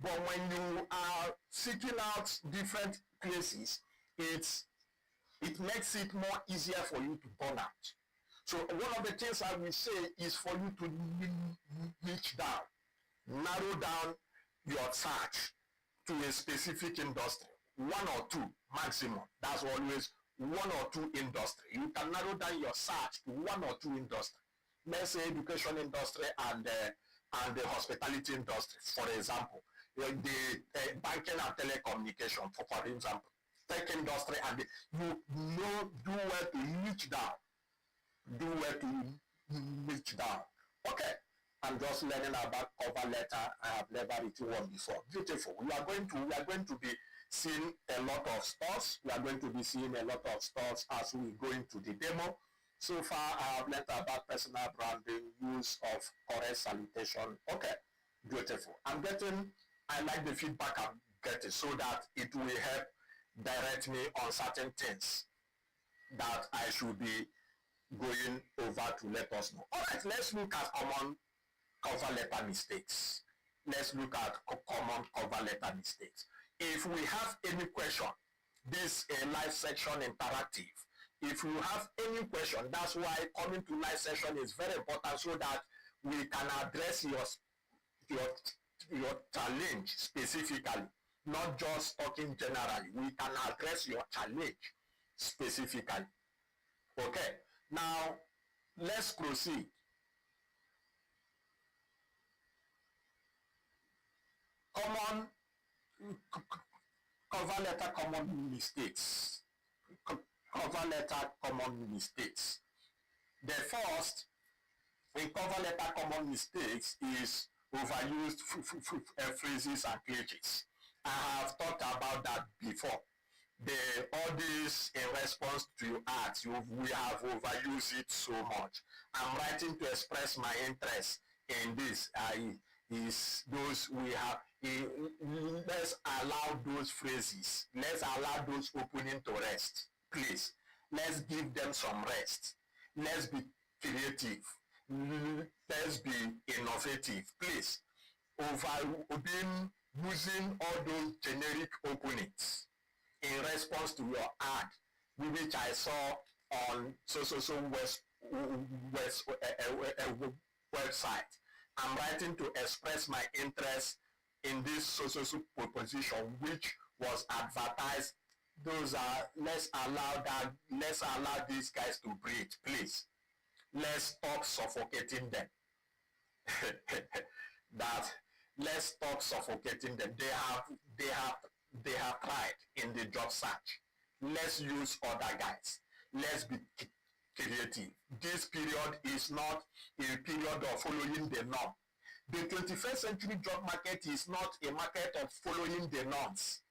But when you are seeking out different places, it makes it more easier for you to burn out. So one of the things I will say is for you to niche down, narrow down your search to a specific industry, one or two maximum. That's always one or two industry. You can narrow down your search to one or two industry. Let's say education industry and the hospitality industry, for example. The banking and telecommunication, for example, tech industry, and you know do well to niche down. Do well to niche down. Okay. I'm just learning about cover letter. I have never written one before. Beautiful. We are going to be seeing a lot of stores. We are going to be seeing a lot of stores as we go into the demo. So far, I have learned about personal branding, use of correct salutation. Okay, beautiful. I like the feedback I'm getting so that it will help direct me on certain things that I should be going over to let us know. All right, let's look at common cover letter mistakes. Let's look at common cover letter mistakes. If we have any question, this is a live section interactive. If you have any question, that's why coming to live session is very important so that we can address your challenge specifically, not just talking generally. We can address your challenge specifically. Okay, now let's proceed. Common cover letter common mistakes. Cover letter common mistakes. The first in cover letter common mistakes is overused phrases and cliches. I have talked about that before. All this in response to your ads, we have overused it so much. I'm writing to express my interest in this. Is those we have. Let's allow those phrases. Let's allow those opening to rest. Please, let's give them some rest. Let's be creative. Let's be innovative. Please, being using all those generic openings in response to your ad, which I saw on website. I'm writing to express my interest in this proposition which was advertised. Those are let's allow these guys to breathe, please. Let's stop suffocating them. That let's stop suffocating them. They have tried in the job search. Let's use other guys. Let's be creative. This period is not a period of following the norm. The 21st century job market is not a market of following the norms.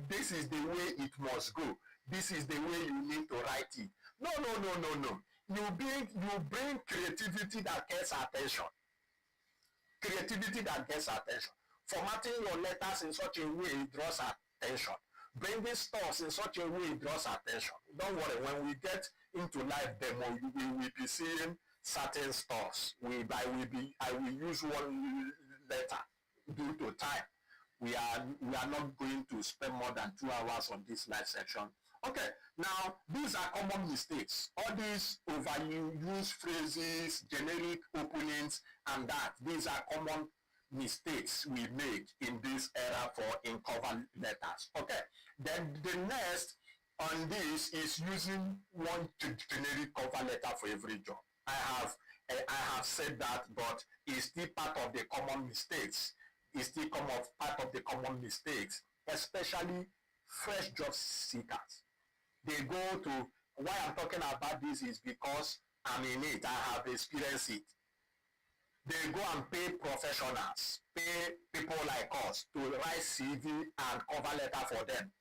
This is the way it must go. This is the way you need to write it. No. You bring creativity that gets attention. Creativity that gets attention. Formatting your letters in such a way it draws attention. Bringing stores in such a way it draws attention. Don't worry, when we get into live demo, we will be seeing certain stores. I will use one letter due to time. We are not going to spend more than 2 hours on this live section. Okay, now these are common mistakes. All these overused phrases, generic openings, and that. These are common mistakes we make in this era in cover letters. Okay, then the next on this is using one generic cover letter for every job. I have said that, but it's still part of the common mistakes. It's still part of the common mistakes, especially fresh job seekers. They go to, why I'm talking about this is because I'm in it, I have experienced it. They go and pay professionals, pay people like us to write CV and cover letter for them.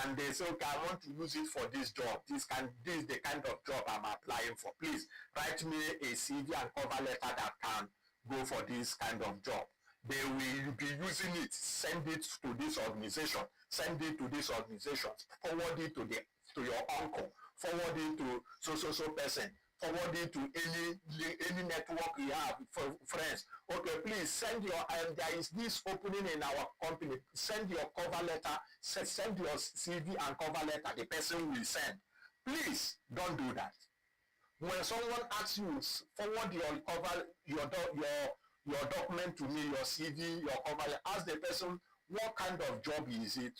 And they say, okay, I want to use it for this job. This is the kind of job I'm applying for. Please write me a CV and cover letter that can go for this kind of job. they will be using it, send it to this organization, send it to this organization, forward it to your uncle, forward it to so person, forward it to any network you have for friends. Okay, please send your there is this opening in our company, send your cover letter, send your CV and cover letter, the person will send. Please don't do that. When someone asks you, forward your cover, your document to me, your CV, your cover, ask the person what kind of job is it.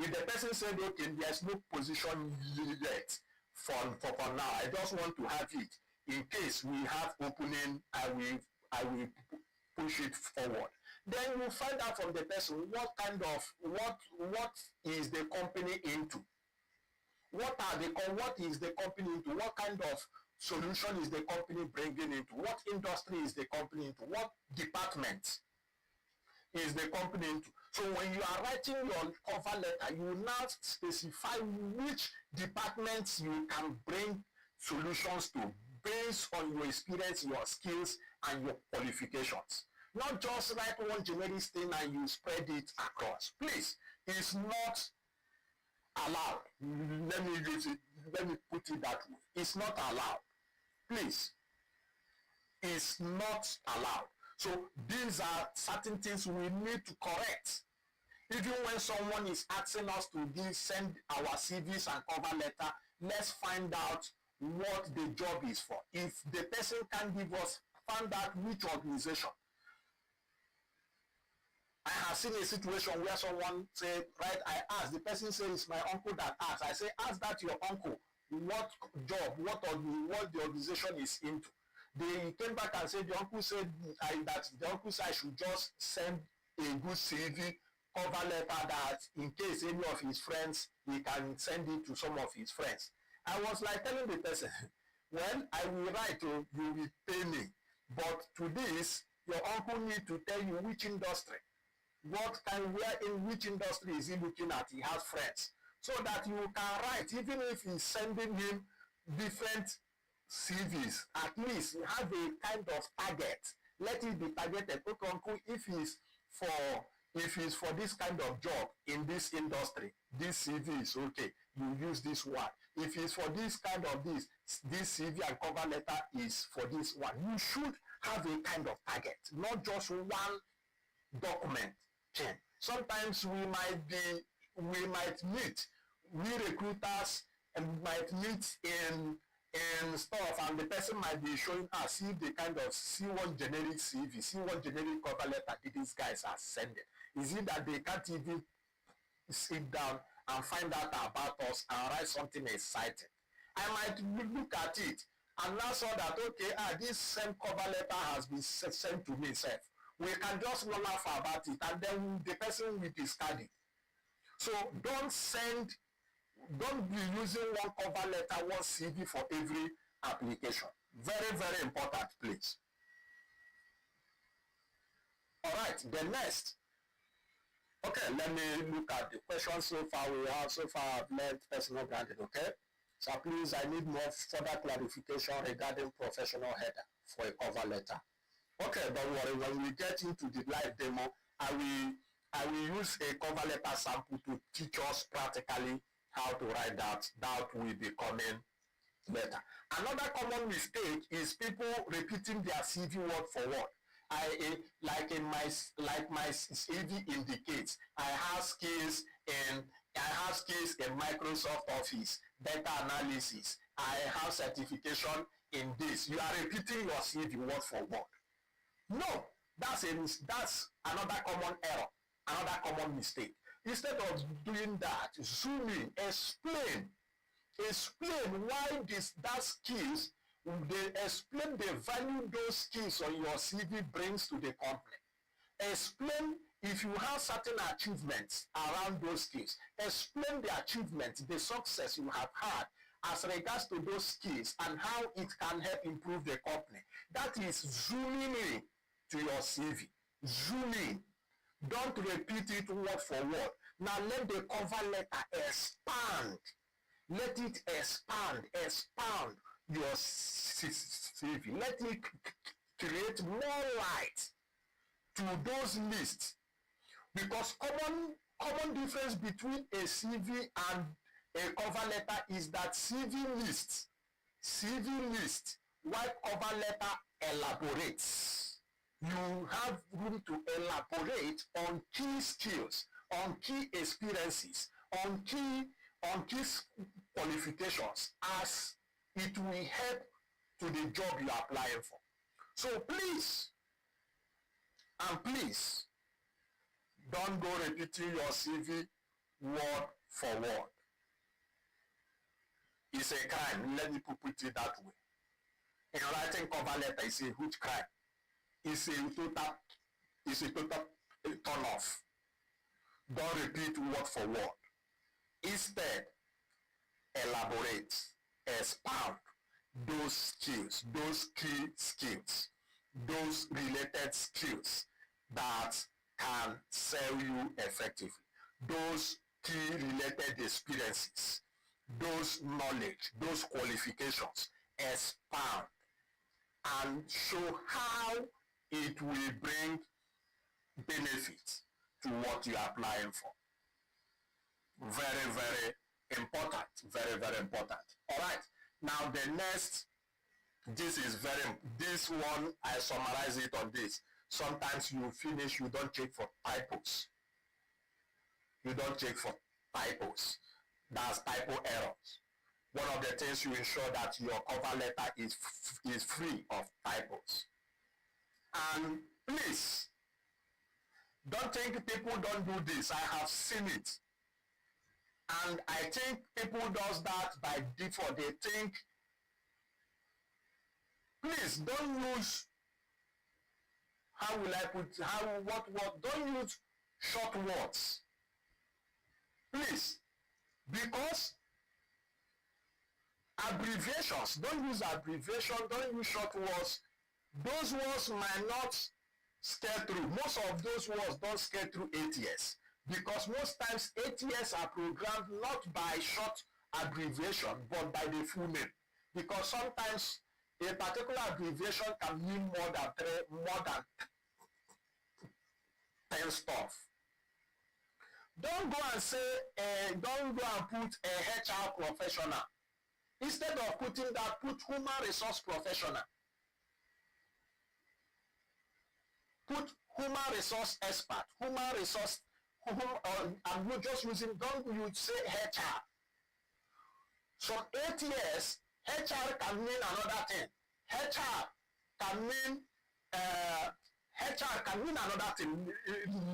If the person said, okay, there's no position yet for now, I just want to have it. In case we have opening, I will push it forward. Then you find out from the person what is the company into. What is the company into? What kind of solution is the company bringing into? What industry is the company into? What department is the company into? So when you are writing your cover letter, you now specify which departments you can bring solutions to based on your experience, your skills, and your qualifications. Not just write one generic thing and you spread it across. Please, it's not allowed. Let me put it that way. It's not allowed. Please, it's not allowed. So these are certain things we need to correct. Even when someone is asking us to send our CVs and cover letter, let's find out what the job is for. If the person can give us, find out which organization. I have seen a situation where someone said, right, I asked, the person said it's my uncle that asked. I say, ask that your uncle, what job, what the organization is into. They came back and said, the uncle said I should just send a good CV, cover letter, that in case any of his friends, he can send it to some of his friends. I was like telling the person, well, I will write, you will pay me. But to this, your uncle need to tell you which industry. In which industry is he looking at? He has friends. So that you can write, even if he's sending him different CVs, at least have a kind of target. Let it be targeted. Okay, uncle, if he's for this kind of job in this industry, this CV is okay. You use this one. If it's for this kind of this CV and cover letter is for this one. You should have a kind of target, not just one document chain. Sometimes we might meet, we recruiters might meet in stuff, and the person might be showing us, see the kind of, see one generic CV, see one generic cover letter these guys are sending. Is it that they can't even sit down and find out about us and write something exciting? I might look at it and now saw that, okay, this same cover letter has been sent to me self. We can just laugh about it and then the person will discard it. So don't be using one cover letter, one CV for every application. Very, very important, please. All right, the next. Okay, let me look at the questions so far. I've learned personal branding, okay? So please, I need more further clarification regarding professional header for a cover letter. Okay, don't worry, when we get into the live demo, I will use a cover letter sample to teach us practically how to write that. That will be coming later. Another common mistake is people repeating their CV word for word. Like my CV indicates, I have skills in Microsoft Office, data analysis. I have certification in this. You are repeating your CV word for word. No, that's another common error, another common mistake. Instead of doing that, zoom in, explain why that skills, they explain the value those skills on your CV brings to the company. Explain if you have certain achievements around those skills. Explain the achievements, the success you have had as regards to those skills and how it can help improve the company. That is zooming in to your CV. Zoom in. Don't repeat it word for word. Now let the cover letter expand. Let it expand your CV. Let it create more light to those lists, because common difference between a CV and a cover letter is that CV list, while cover letter elaborates. You have room to elaborate on key skills, on key experiences, on key qualifications, as it will help to the job you are applying for. So please, and please, don't go repeating your CV word for word. It's a crime. Let me put it that way. In writing cover letter, it's a huge crime. It's a total turn off. Don't repeat word for word. Instead, elaborate, expound those skills, those key skills, those related skills that can sell you effectively, those key related experiences, those knowledge, those qualifications, expound and show how it will bring benefit to what you are applying for. Very, very important. Very, very important. All right. Now the next, this one, I summarize it on this. Sometimes you finish, you don't check for typos. You don't check for typos. That's typo errors. One of the things you ensure that your cover letter is free of typos. And please, don't think people don't do this. I have seen it. And I think people does that by default. They think, please don't use, how will I put, don't use short words. Please, because abbreviations, don't use abbreviation, don't use short words. Those words might not scale through. Most of those words don't scale through ATS, because most times ATS are programmed not by short abbreviation but by the full name, because sometimes a particular abbreviation can mean more than 10 stuff. Don't go and say, don't go and put a HR professional. Instead of putting that, put human resource professional. Put human resource expert, human resource, and you're just using, don't you say HR. So ATS, HR can mean another thing. HR can mean another thing.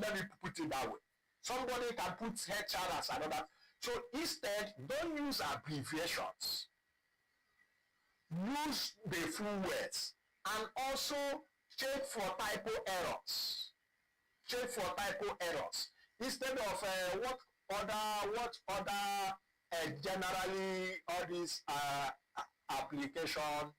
Let me put it that way. Somebody can put HR as another. So instead, don't use abbreviations. Use the full words, and also check for typo errors. Check for typo errors. Instead of what other generally all these application.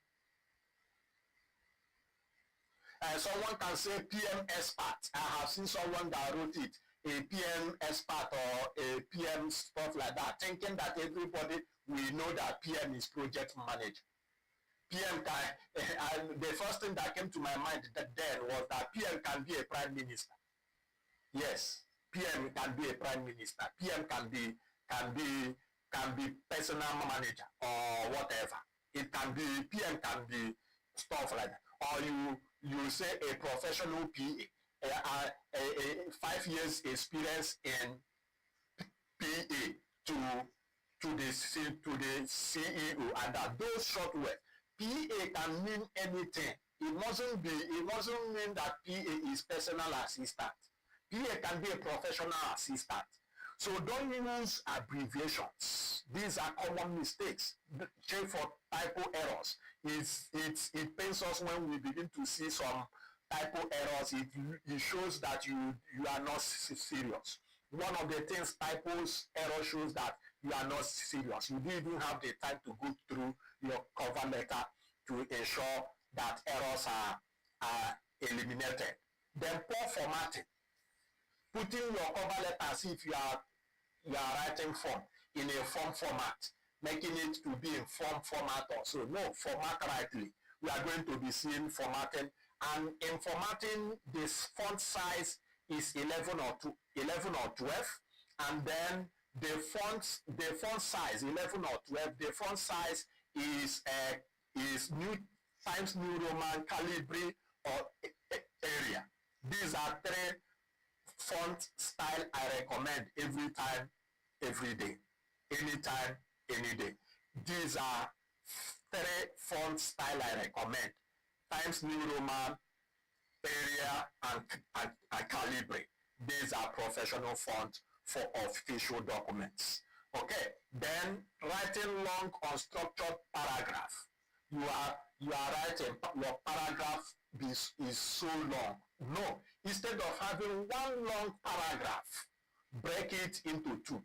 Someone can say PM expert. I have seen someone that wrote it, a PM expert or a PM stuff like that, thinking that everybody will know that PM is project manager. PM can, the first thing that came to my mind then was that PM can be a prime minister. Yes, PM can be a prime minister. PM can be personal manager or whatever. It can be, PM can be stuff like that. Or you say a professional PA, a 5 years experience in PA to the CEO, and that those short words. PA can mean anything. It mustn't mean that PA is personal assistant. PA can be a professional assistant. So don't use abbreviations. These are common mistakes. Check for typo errors. It pains us when we begin to see some typo errors. It shows that you are not serious. One of the things typos error shows that you are not serious. You didn't even have the time to go through your cover letter to ensure that errors are eliminated. Then poor formatting. Putting your cover letter as if you are writing form in a form format, making it to be in form format also. No, format rightly. We are going to be seeing formatting and in formatting, this font size is 11 or 12, and then the font size 11 or 12, the font size is New Times New Roman, Calibri, or area. These are three font style I recommend every time, every day, anytime, any day. These are three font style I recommend: Times New Roman, area, and Calibri. These are professional fonts for official documents. Okay, then writing long unstructured paragraph. You are writing, your paragraph is so long. No, instead of having one long paragraph, break it into two.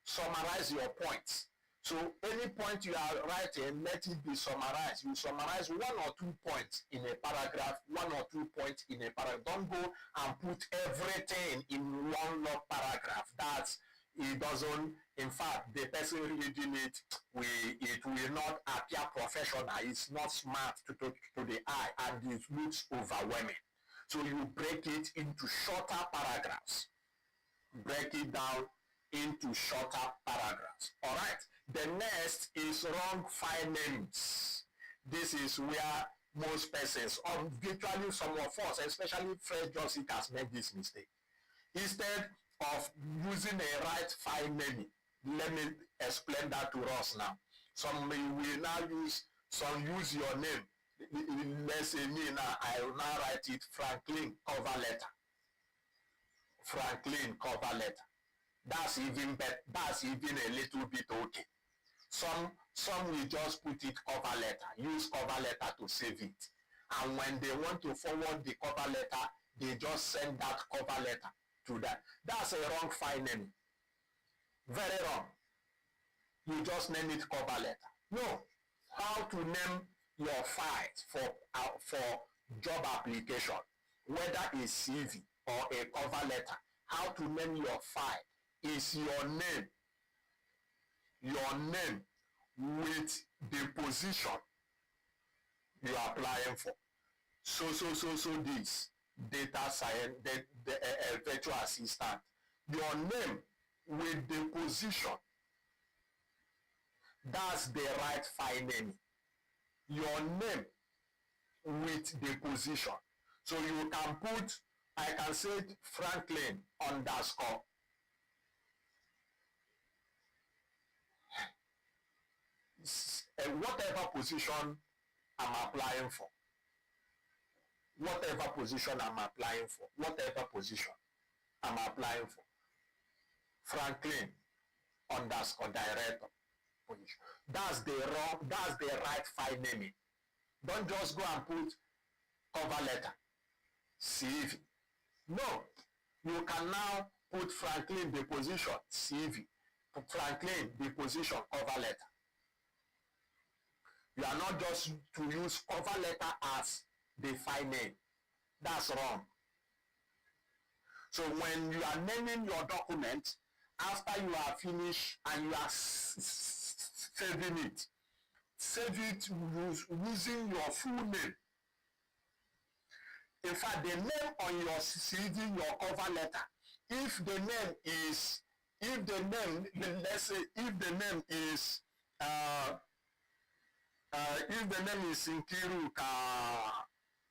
Summarize your points. So any point you are writing, let it be summarized. You summarize 1 or 2 points in a paragraph, 1 or 2 points in a paragraph. Don't go and put everything in one long paragraph. It doesn't, in fact, the person reading it, it will not appear professional. It's not smart to the eye, and it looks overwhelming. So you break it into shorter paragraphs. Break it down into shorter paragraphs. All right. The next is wrong file names. This is where most persons, or virtually some of us, especially fresh job seekers, make this mistake. Instead of using a right file name, let me explain that to us now. Some will now use your name. Let's say me now, I will now write it Franklin cover letter. Franklin cover letter. That's even better. That's even a little bit okay. Some will just put it cover letter, use cover letter to save it. And when they want to forward the cover letter, they just send that cover letter to that. That's a wrong file name. Very wrong. You just name it cover letter. No. How to name your files for job application, whether it's CV or a cover letter, how to name your file is your name with the position you are applying for. So this data science, the virtual assistant, your name with the position, that's the right file name. Your name with the position. So you can put, I can say Franklin underscore whatever position I'm applying for. Whatever position I'm applying for. Whatever position I'm applying for. Franklin underscore director position. That's the right file naming. Don't just go and put cover letter, CV. No, you can now put Franklin the position, CV. Franklin the position, cover letter. You are not just to use cover letter as the file name. That's wrong. So when you are naming your document, after you are finished and you are saving it, save it using your full name. In fact, the name on your CV, your cover letter, if the name is Nkiru,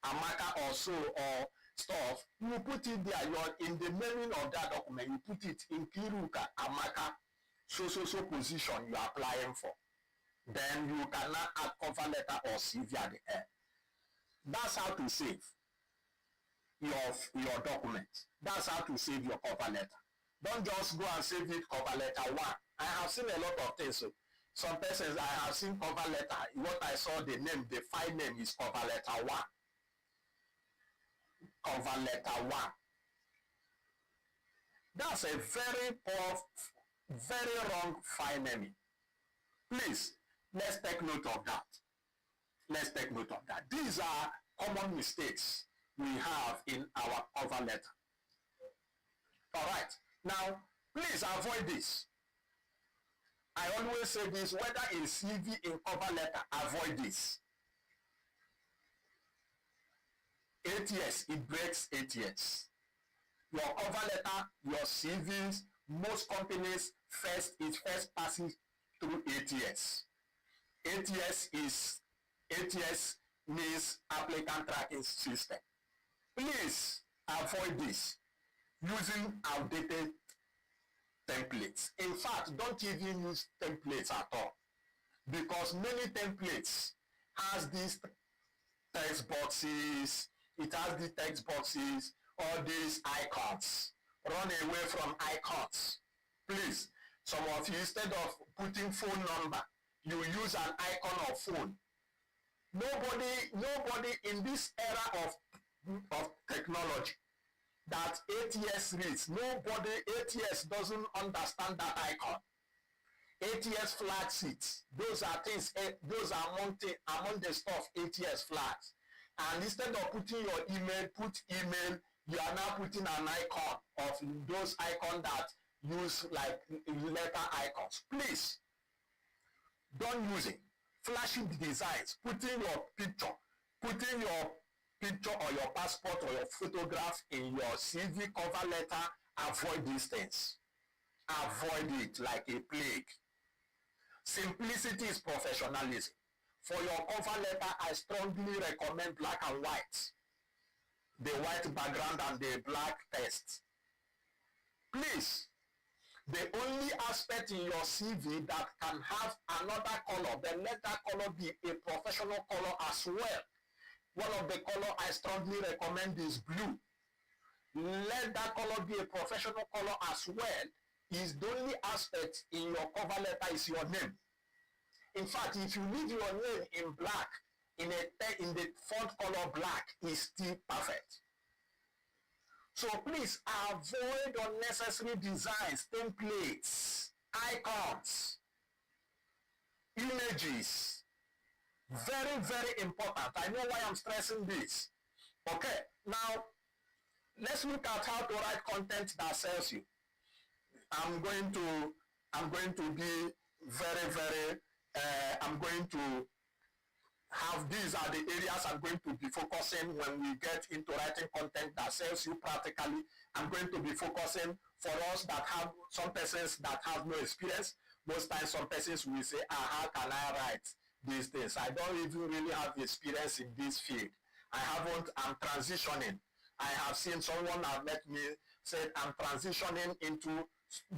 Amaka or so or stuff, you put it there. You're in the naming of that document, you put it in Nkiru, Amaka, so position you are applying for. Then you cannot add cover letter or CV at the end. That's how to save your document. That's how to save your cover letter. Don't just go and save it cover letter 1. I have seen a lot of things. So some persons, I have seen cover letter. What I saw, the file name is cover letter 1. Cover letter 1. That's a very poor, very wrong file naming. Please, let's take note of that. Let's take note of that. These are common mistakes we have in our cover letter. All right. Now, please avoid this. I always say this, whether in CV, in cover letter, avoid this. ATS, it breaks ATS. Your cover letter, your CVs, most companies first passes through ATS. ATS means applicant tracking system. Please avoid this using outdated templates. In fact, don't even use templates at all, because many templates has these text boxes, it has the text boxes, all these icons. Run away from icons. Please, some of you, instead of putting phone number, you use an icon of phone. Nobody in this era of technology that ATS reads, ATS doesn't understand that icon. ATS flags it. Those are things, those are among the stuff ATS flags. And instead of putting your email, put email, you are now putting an icon of those icons that use like letter icons. Please, don't use it. Flashing designs, putting your picture or your passport or your photograph in your CV cover letter. Avoid these things. Avoid it like a plague. Simplicity is professionalism. For your cover letter, I strongly recommend black and white. The white background and the black text. Please, the only aspect in your CV that can have another color, then let that color be a professional color as well. One of the color I strongly recommend is blue. Let that color be a professional color as well. Is the only aspect in your cover letter is your name. In fact, if you leave your name in black, in the font color black, is still perfect. So please avoid unnecessary designs, templates, icons, images. Very, very important. I know why I'm stressing this. Okay, now let's look at how to write content that sells you. I'm going to be very, I'm going to have, these are the areas I'm going to be focusing when we get into writing content that sells you practically. I'm going to be focusing for us that have, some persons that have no experience. Most times some persons will say, how can I write these things? I don't even really have experience in this field. I'm transitioning. I have seen someone have met me said, I'm transitioning into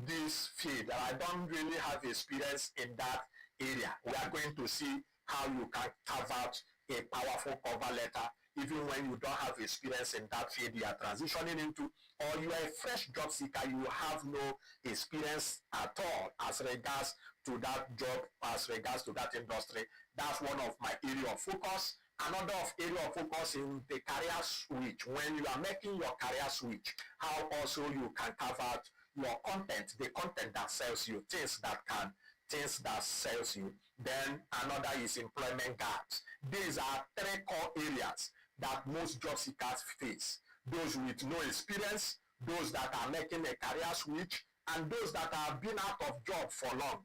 this field. I don't really have experience in that area. We are going to see how you can carve out a powerful cover letter even when you don't have experience in that field you are transitioning into, or you are a fresh job seeker, you have no experience at all as regards to that job, as regards to that industry. That's one of my area of focus. Another area of focus in the career switch, when you are making your career switch, how also you can carve out your content, the content that sells you, things that sells you. Then another is employment gaps. These are three core areas that most job seekers face. Those with no experience, those that are making a career switch, and those that have been out of job for long.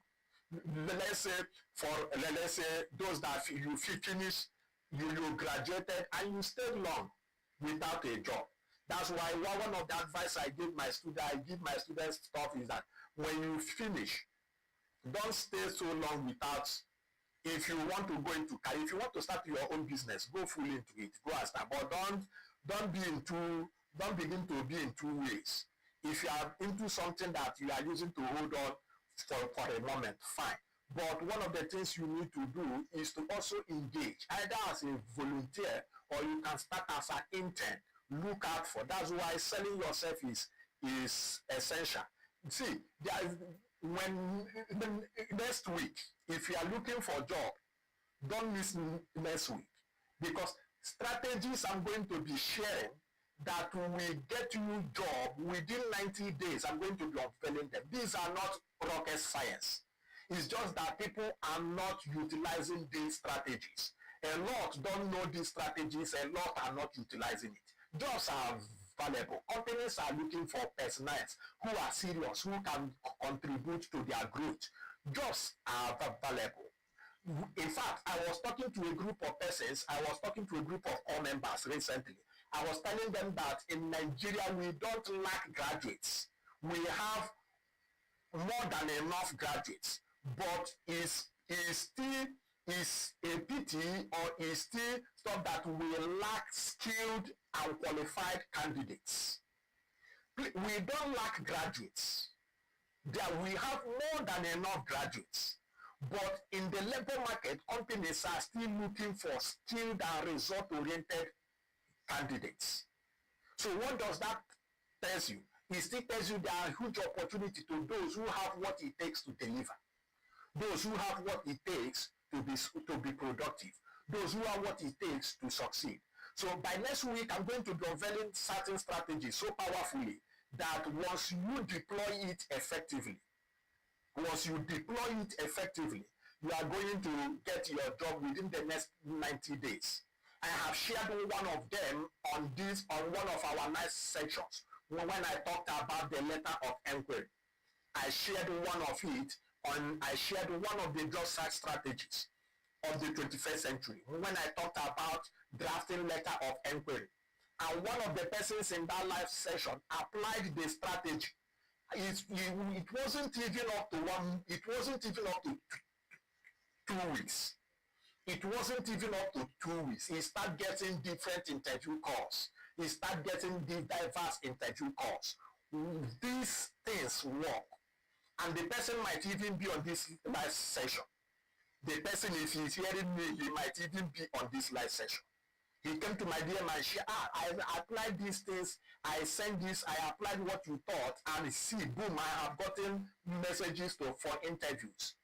Let's say those that you finish, you graduated and you stayed long without a job. That's why one of the advice I give my students stuff is that when you finish, don't stay so long without. If you want to go into career, if you want to start your own business, go fully into it, go and start. But don't begin to be in two ways. If you are into something that you are using to hold on for a moment, fine. But one of the things you need to do is to also engage, either as a volunteer or you can start as an intern. Look out for. That's why selling yourself is essential. See, when next week, if you are looking for a job, don't miss next week, because strategies I'm going to be sharing that will get you job within 90 days. I'm going to be unveiling them. These are not rocket science. It's just that people are not utilizing these strategies. A lot don't know these strategies. A lot are not utilizing it. Jobs are valuable. Companies are looking for personnel who are serious, who can contribute to their growth. Jobs are valuable. In fact, I was talking to a group of persons, I was talking to a group of core members recently, I was telling them that in Nigeria, we don't lack graduates. We have more than enough graduates, but is still is a pity, or is still stuff that we lack skilled and qualified candidates. We don't lack graduates. We have more than enough graduates. But in the labor market, companies are still looking for skilled and result-oriented candidates. So what does that tell you? It still tells you there are huge opportunity to those who have what it takes to deliver, those who have what it takes to be productive, those who have what it takes to succeed. So by next week, I'm going to be unveiling certain strategies so powerfully that once you deploy it effectively, you are going to get your job within the next 90 days. I have shared one of them on one of our nice sections when I talked about the letter of inquiry. I shared one of the job search strategies of the 21st century when I talked about drafting letter of inquiry. And one of the persons in that live session applied the strategy. It wasn't even up to 2 weeks. It wasn't even up to 2 weeks. He started getting different interview calls. He started getting diverse interview calls. These things work. And the person might even be on this live session. The person, if he's hearing me, he might even be on this live session. He came to my DM and said, I applied these things, I sent this, I applied what you thought, and see, boom, I have gotten messages for interviews.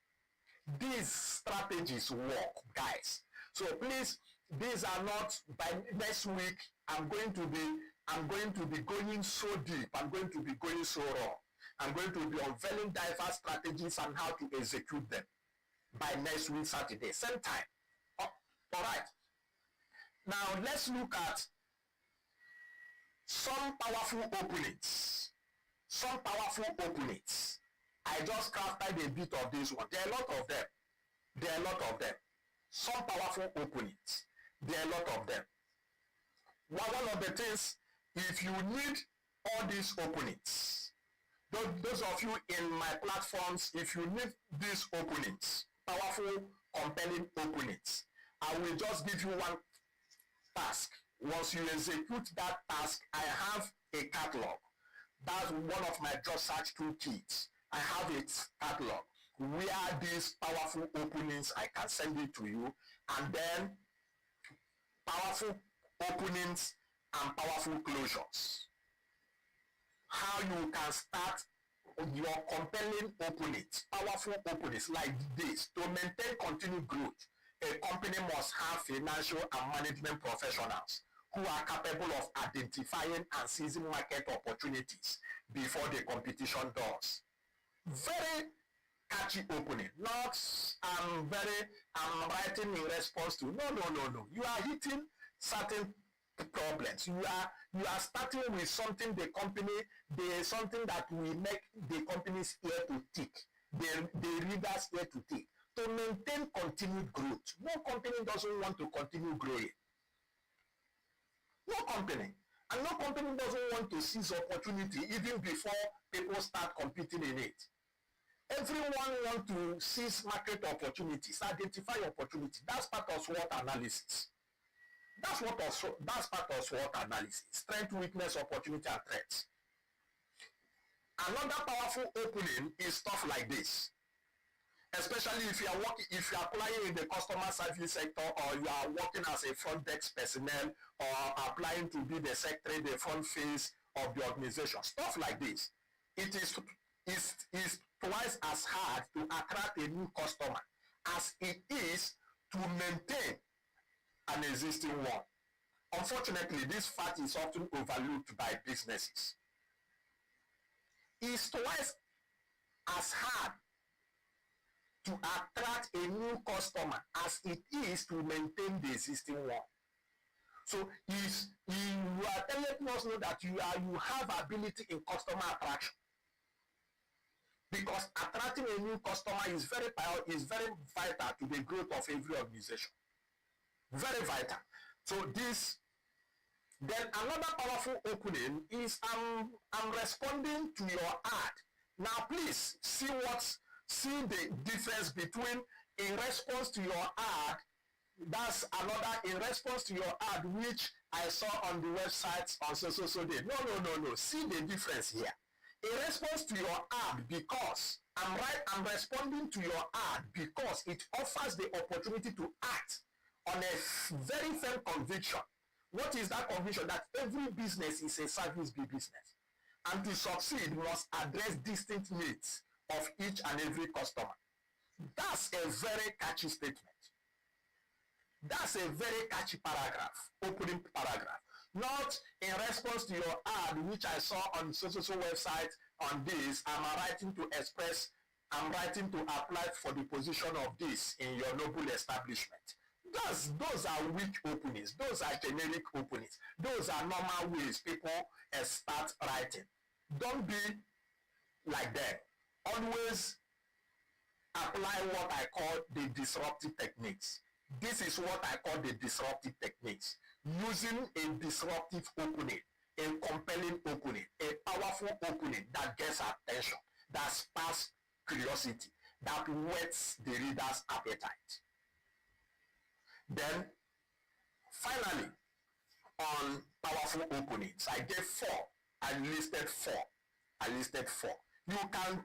These strategies work, guys. So please, these are not, by next week, I'm going to be going so deep, I'm going to be going so raw. I'm going to be unveiling diverse strategies and how to execute them by next week, Saturday, same time. All right. Now, let's look at some powerful openings. I just crafted a bit of this one. There are a lot of them. Some powerful openings. There are a lot of them. One of the things, if you need all these openings, those of you in my platforms, if you need these openings, powerful, compelling openings, I will just give you one task. Once you execute that task, I have a catalog. That's one of my job search toolkits. I have a catalog where these powerful openings, I can send it to you, and then powerful openings and powerful closures. How you can start your compelling openings, powerful openings like this. To maintain continued growth, a company must have financial and management professionals who are capable of identifying and seizing market opportunities before the competition does. Very catchy opening. Not I'm writing in response to. No. You are hitting certain problems. You are starting with something something that will make the company's ear to tick, the reader's ear to tick, to maintain continued growth. No company doesn't want to continue growing. No company. And no company doesn't want to seize opportunity even before people start competing in it. Everyone wants to seize market opportunities, identify opportunities. That's part of SWOT analysis. That's part of SWOT analysis. Strength, weakness, opportunity, and threats. Another powerful opening is stuff like this. Especially if you are applying in the customer service sector, or you are working as a front desk personnel, or applying to be the secretary, the front face of the organization. Stuff like this. It is twice as hard to attract a new customer as it is to maintain an existing one. Unfortunately, this fact is often overlooked by businesses. It's twice as hard to attract a new customer as it is to maintain the existing one. So you are telling us that you have ability in customer attraction. Because attracting a new customer is very vital to the growth of every organization. Very vital. So this Then another powerful opening is I'm responding to your ad. Now please see the difference between in response to your ad. That's another in response to your ad which I saw on the website on so day. No. See the difference here. In response to your ad, because I'm responding to your ad because it offers the opportunity to act on a very firm conviction. What is that conviction? That every business is a service-based business, and to succeed must address distinct needs of each and every customer. That's a very catchy statement. That's a very catchy paragraph, opening paragraph. Not in response to your ad, which I saw on so website on this, I'm writing to apply for the position of this in your noble establishment. Those are weak openings. Those are generic openings. Those are normal ways people start writing. Don't be like that. Always apply what I call the disruptive techniques. This is what I call the disruptive techniques. Using a disruptive opening, a compelling opening, a powerful opening that gets attention, that sparks curiosity, that whets the reader's appetite. Then, finally, on powerful openings, I gave 4. I listed 4. You can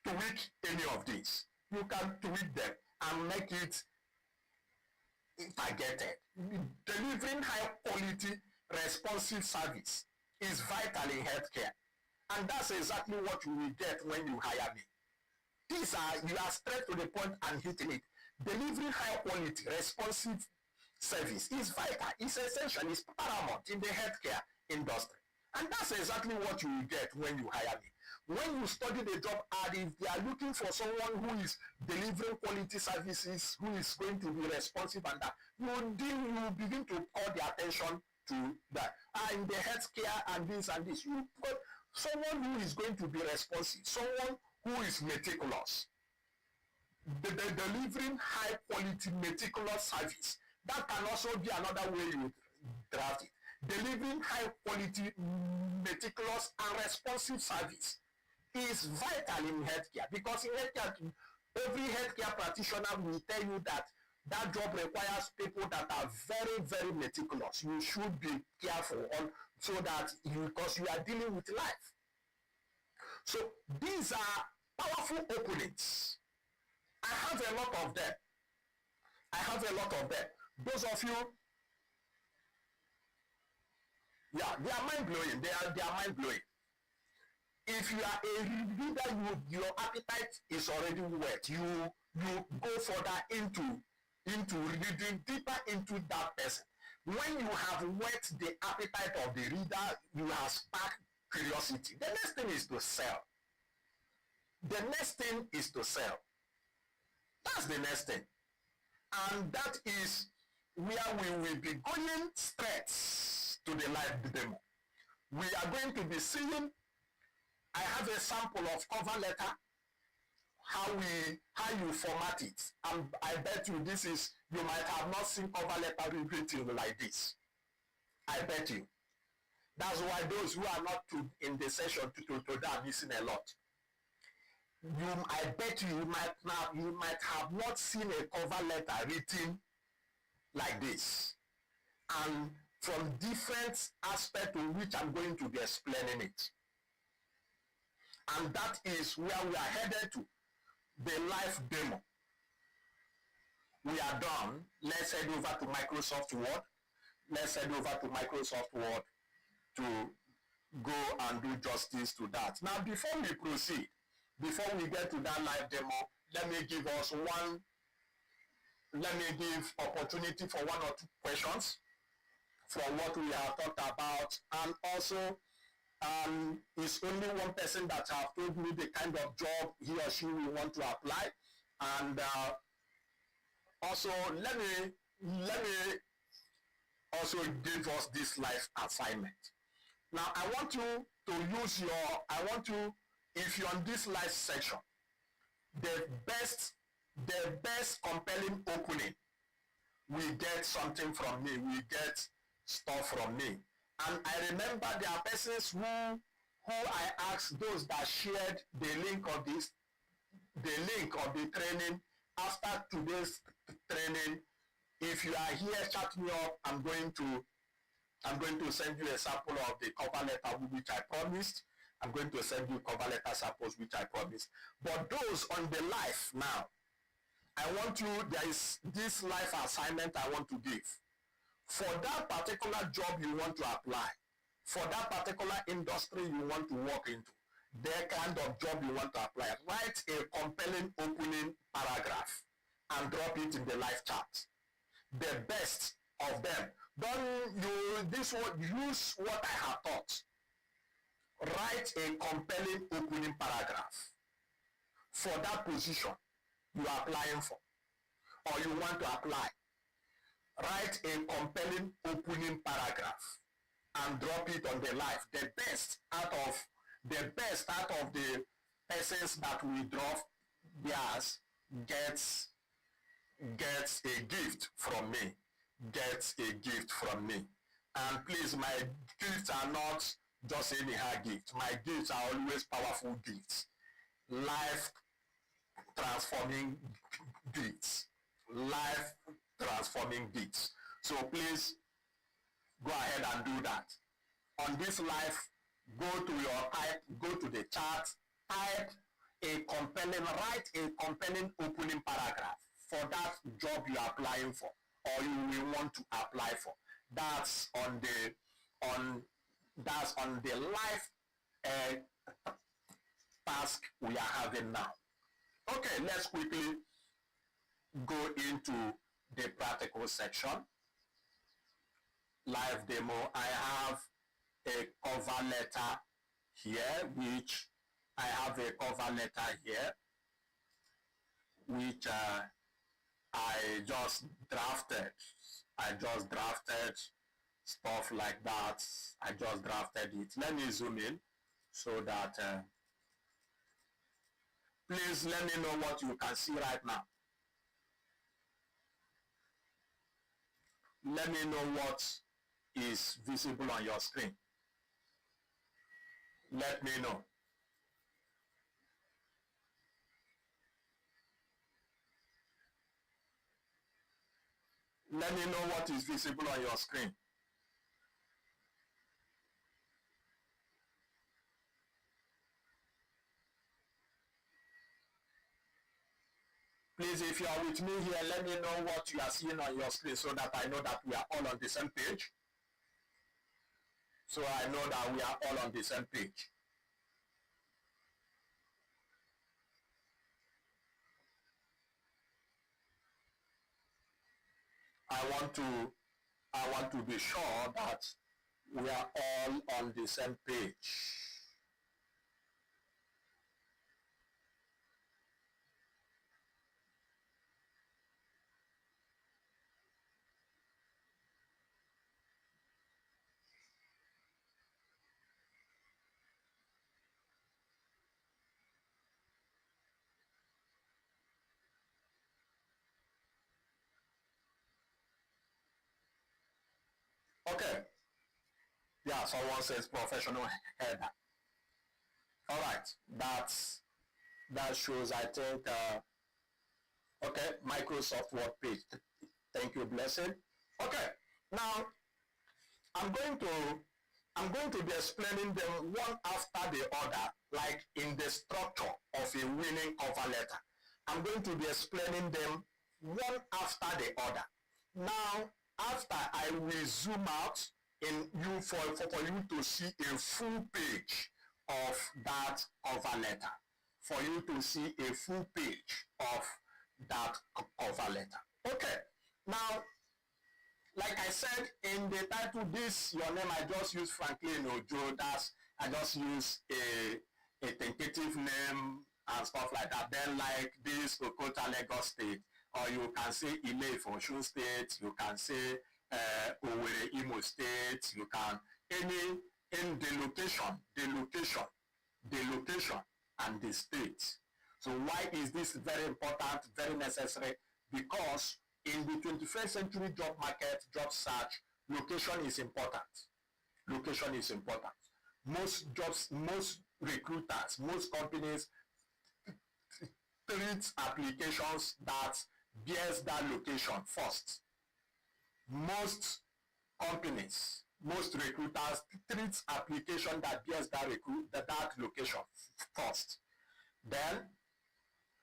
tweak any of these. You can tweak them and make it targeted. Delivering high quality responsive service is vital in healthcare, and that's exactly what you will get when you hire me. You are straight to the point and hitting it. Delivering high quality responsive service is vital, it's essential, it's paramount in the healthcare industry, and that's exactly what you will get when you hire me. When you study the job ad, if they are looking for someone who is delivering quality services, who is going to be responsive, and that, you begin to call the attention to that. In the healthcare and this, you put someone who is going to be responsive, someone who is meticulous, delivering high quality meticulous service. That can also be another way you draft it. Delivering high quality meticulous and responsive service is vital in healthcare, because in healthcare, every healthcare practitioner will tell you that job requires people that are very, very meticulous. You should be careful so that because you are dealing with life. So these are powerful openings. I have a lot of them. Those of you, they are mind-blowing. They are mind-blowing. If you are a reader, your appetite is already wet. You go further into reading deeper into that person. When you have whet the appetite of the reader, you have sparked curiosity. The next thing is to sell. That's the next thing. And that is where we will be going straight to the live demo. We are going to be seeing, I have a sample of cover letter, how you format it. And I bet you you might have not seen cover letter written like this. I bet you. That's why those who are not in the session today are missing a lot. I bet you might have not seen a cover letter written like this, and from different aspects in which I'm going to be explaining it. And that is where we are headed to, the live demo. We are done. Let's head over to Microsoft Word. To go and do justice to that. Now, before we proceed, before we get to that live demo, let me give opportunity for 1 or 2 questions from what we have talked about. And also, it's only one person that have told me the kind of job he or she will want to apply. And also, let me also give us this live assignment. Now, I want you to if you're on this live section, the best compelling opening, we get something from me. We get stuff from me. And I remember there are persons who I asked, those that shared the link of the training after today's training. If you are here, chat me up. I'm going to send you a sample of the cover letter which I promised. I'm going to send you cover letter samples which I promised. But those on the live now, there is this life assignment I want to give. For that particular job you want to apply, for that particular industry you want to work into, the kind of job you want to apply, write a compelling opening paragraph and drop it in the live chat. The best of them. Use what I have taught. Write a compelling opening paragraph for that position you are applying for or you want to apply. Write a compelling opening paragraph and drop it on the live. The best out of the persons that we drop theirs gets a gift from me. Gets a gift from me. And please, my gifts are not just anyhow gifts. My gifts are always powerful gifts. Life transforming gifts. Life transforming gifts. So please go ahead and do that. On this live, go to the chat, write a compelling opening paragraph for that job you are applying for or you will want to apply for. That's on the live task we are having now. Okay, let's quickly go into the practical section. Live demo. I have a cover letter here, which I just drafted. Stuff like that. I just drafted it. Let me zoom in so that please let me know what you can see right now. Let me know what is visible on your screen. Let me know. Let me know what is visible on your screen. Please, if you are with me here, let me know what you are seeing on your screen so that I know that we are all on the same page. So I know that we are all on the same page. I want to be sure that we are all on the same page. Okay. Yeah, someone says professional header. All right, that shows, I think, okay, Microsoft Word page. Thank you, Blessing. Okay, now I'm going to be explaining them one after the other, like in the structure of a winning cover letter. I'm going to be explaining them one after the other. Now, after I will zoom out for you to see a full page of that cover letter. For you to see a full page of that cover letter. Okay, now, like I said in the title, your name, I just use Franklin Ojo. I just use a tentative name and stuff like that. Then like this, Okota, Lagos State, or you can say Ile for Osun State, you can say Owerri, Imo State, you can, in the location, and the state. So why is this very important, very necessary? Because in the 21st century job market, job search, location is important. Location is important. Most jobs, most recruiters, most companies treat applications that bears that location first. Most companies, most recruiters treat application that bears that location first. Then,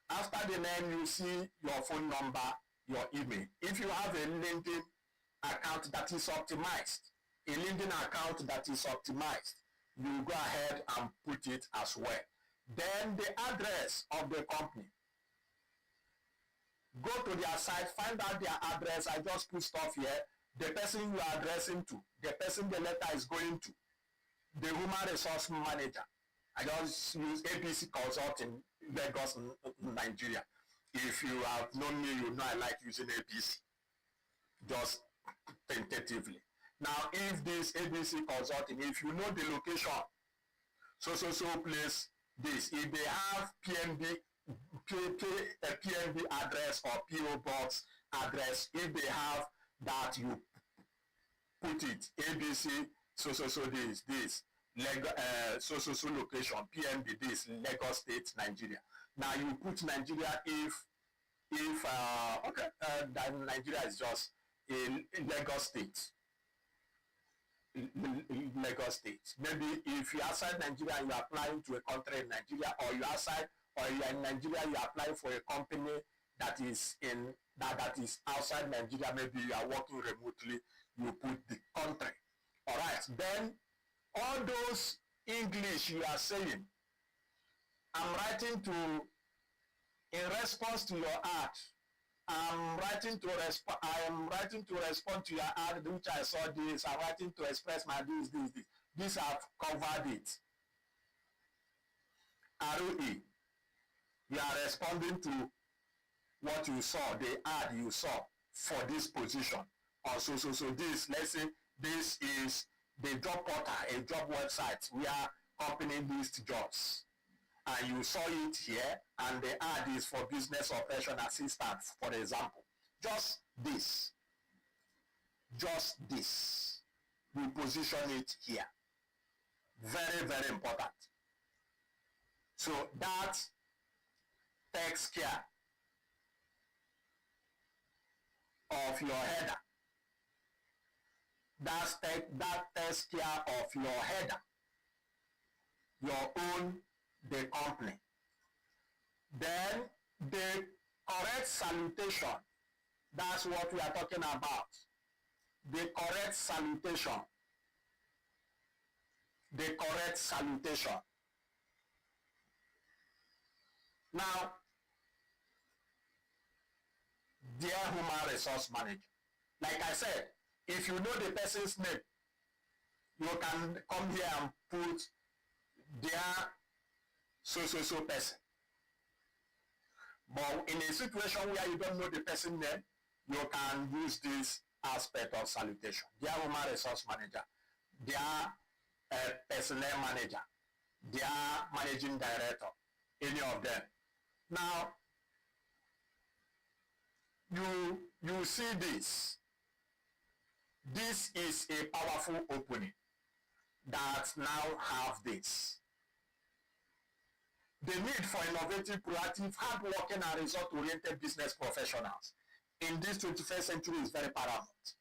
after the name, you see your phone number, your email. If you have a LinkedIn account that is optimized, you go ahead and put it as well. Then the address of the company. Go to their site, find out their address. I just put stuff here. The person you are addressing to, the person the letter is going to, the human resource manager. I just use ABC Consulting, Lagos, Nigeria. If you have known me, you know I like using ABC. Just tentatively. Now, if this ABC Consulting, if you know the location, so place this, if they have PNB address or PO box address, if they have that, you put it ABC this location PNB this Lagos State, Nigeria. Now you put Nigeria if that Nigeria is just in Lagos State. Lagos State. Maybe if you're outside Nigeria, you're applying to a country in Nigeria, or you're outside, or you're in Nigeria, you're applying for a company that is in that is outside Nigeria. Maybe you are working remotely. You put the country. All right. Then all those English you are saying, I'm writing to, in response to your ad. I'm writing to respond to your ad, which I saw this. I'm writing to express my this. This I've covered it. ROE. You are responding to what you saw, the ad you saw for this position. Also, so this, let's say this is the job portal, a job website where company lists jobs. And you saw it here, and the ad is for business operation assistant, for example. Just this. We position it here. Very, very important. So that takes care of your header. That takes care of your header. Your own, the company. Then the correct salutation, that's what we are talking about. The correct salutation. Now, dear human resource manager, like I said, if you know the person's name, you can come here and put their so person. But in a situation where you don't know the person's name, you can use this aspect of salutation. Dear human resource manager, dear personnel manager, dear managing director, any of them. Now, you see this. This is a powerful opening that now have this. The need for innovative, proactive, hardworking, and result-oriented business professionals in this 21st century is very paramount.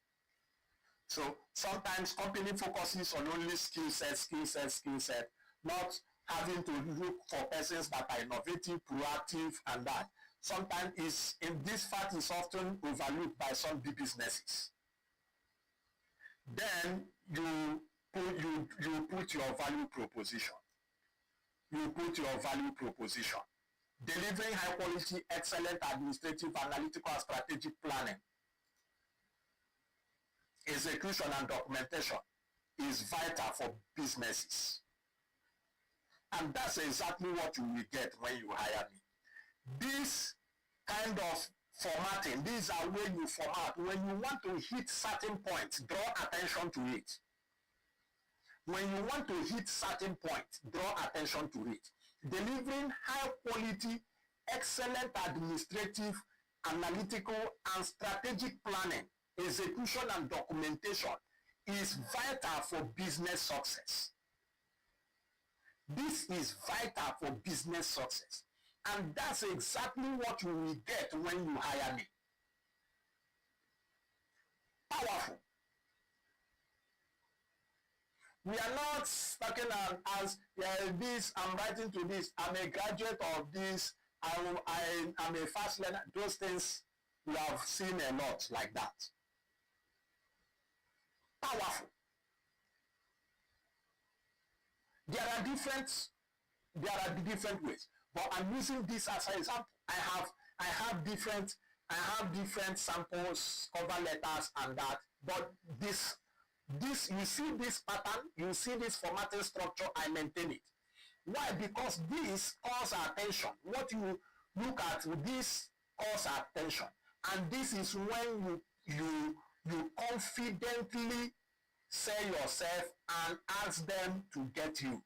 So sometimes company focuses on only skill set, not having to look for persons that are innovative, proactive, and that. Sometimes this fact is often overlooked by some big businesses. Then you put your value proposition. Delivering high quality, excellent administrative, analytical, and strategic planning, execution, and documentation is vital for businesses. And that's exactly what you will get when you hire me. This kind of formatting, these are where you format. When you want to hit certain points, draw attention to it. When you want to hit certain points, draw attention to it. Delivering high quality, excellent administrative, analytical, and strategic planning, execution, and documentation is vital for business success. This is vital for business success. And that's exactly what you will get when you hire me. Powerful. We are not talking as this, I'm writing to this, I'm a graduate of this, I'm a fast learner. Those things, we have seen a lot like that. Powerful. There are different ways, but I'm using this as an example. I have different samples, cover letters, and that. But this you see this pattern, you see this formatting structure. I maintain it. Why? Because this calls attention. What you look at, this calls attention, and this is when you confidently sell yourself and ask them to get you.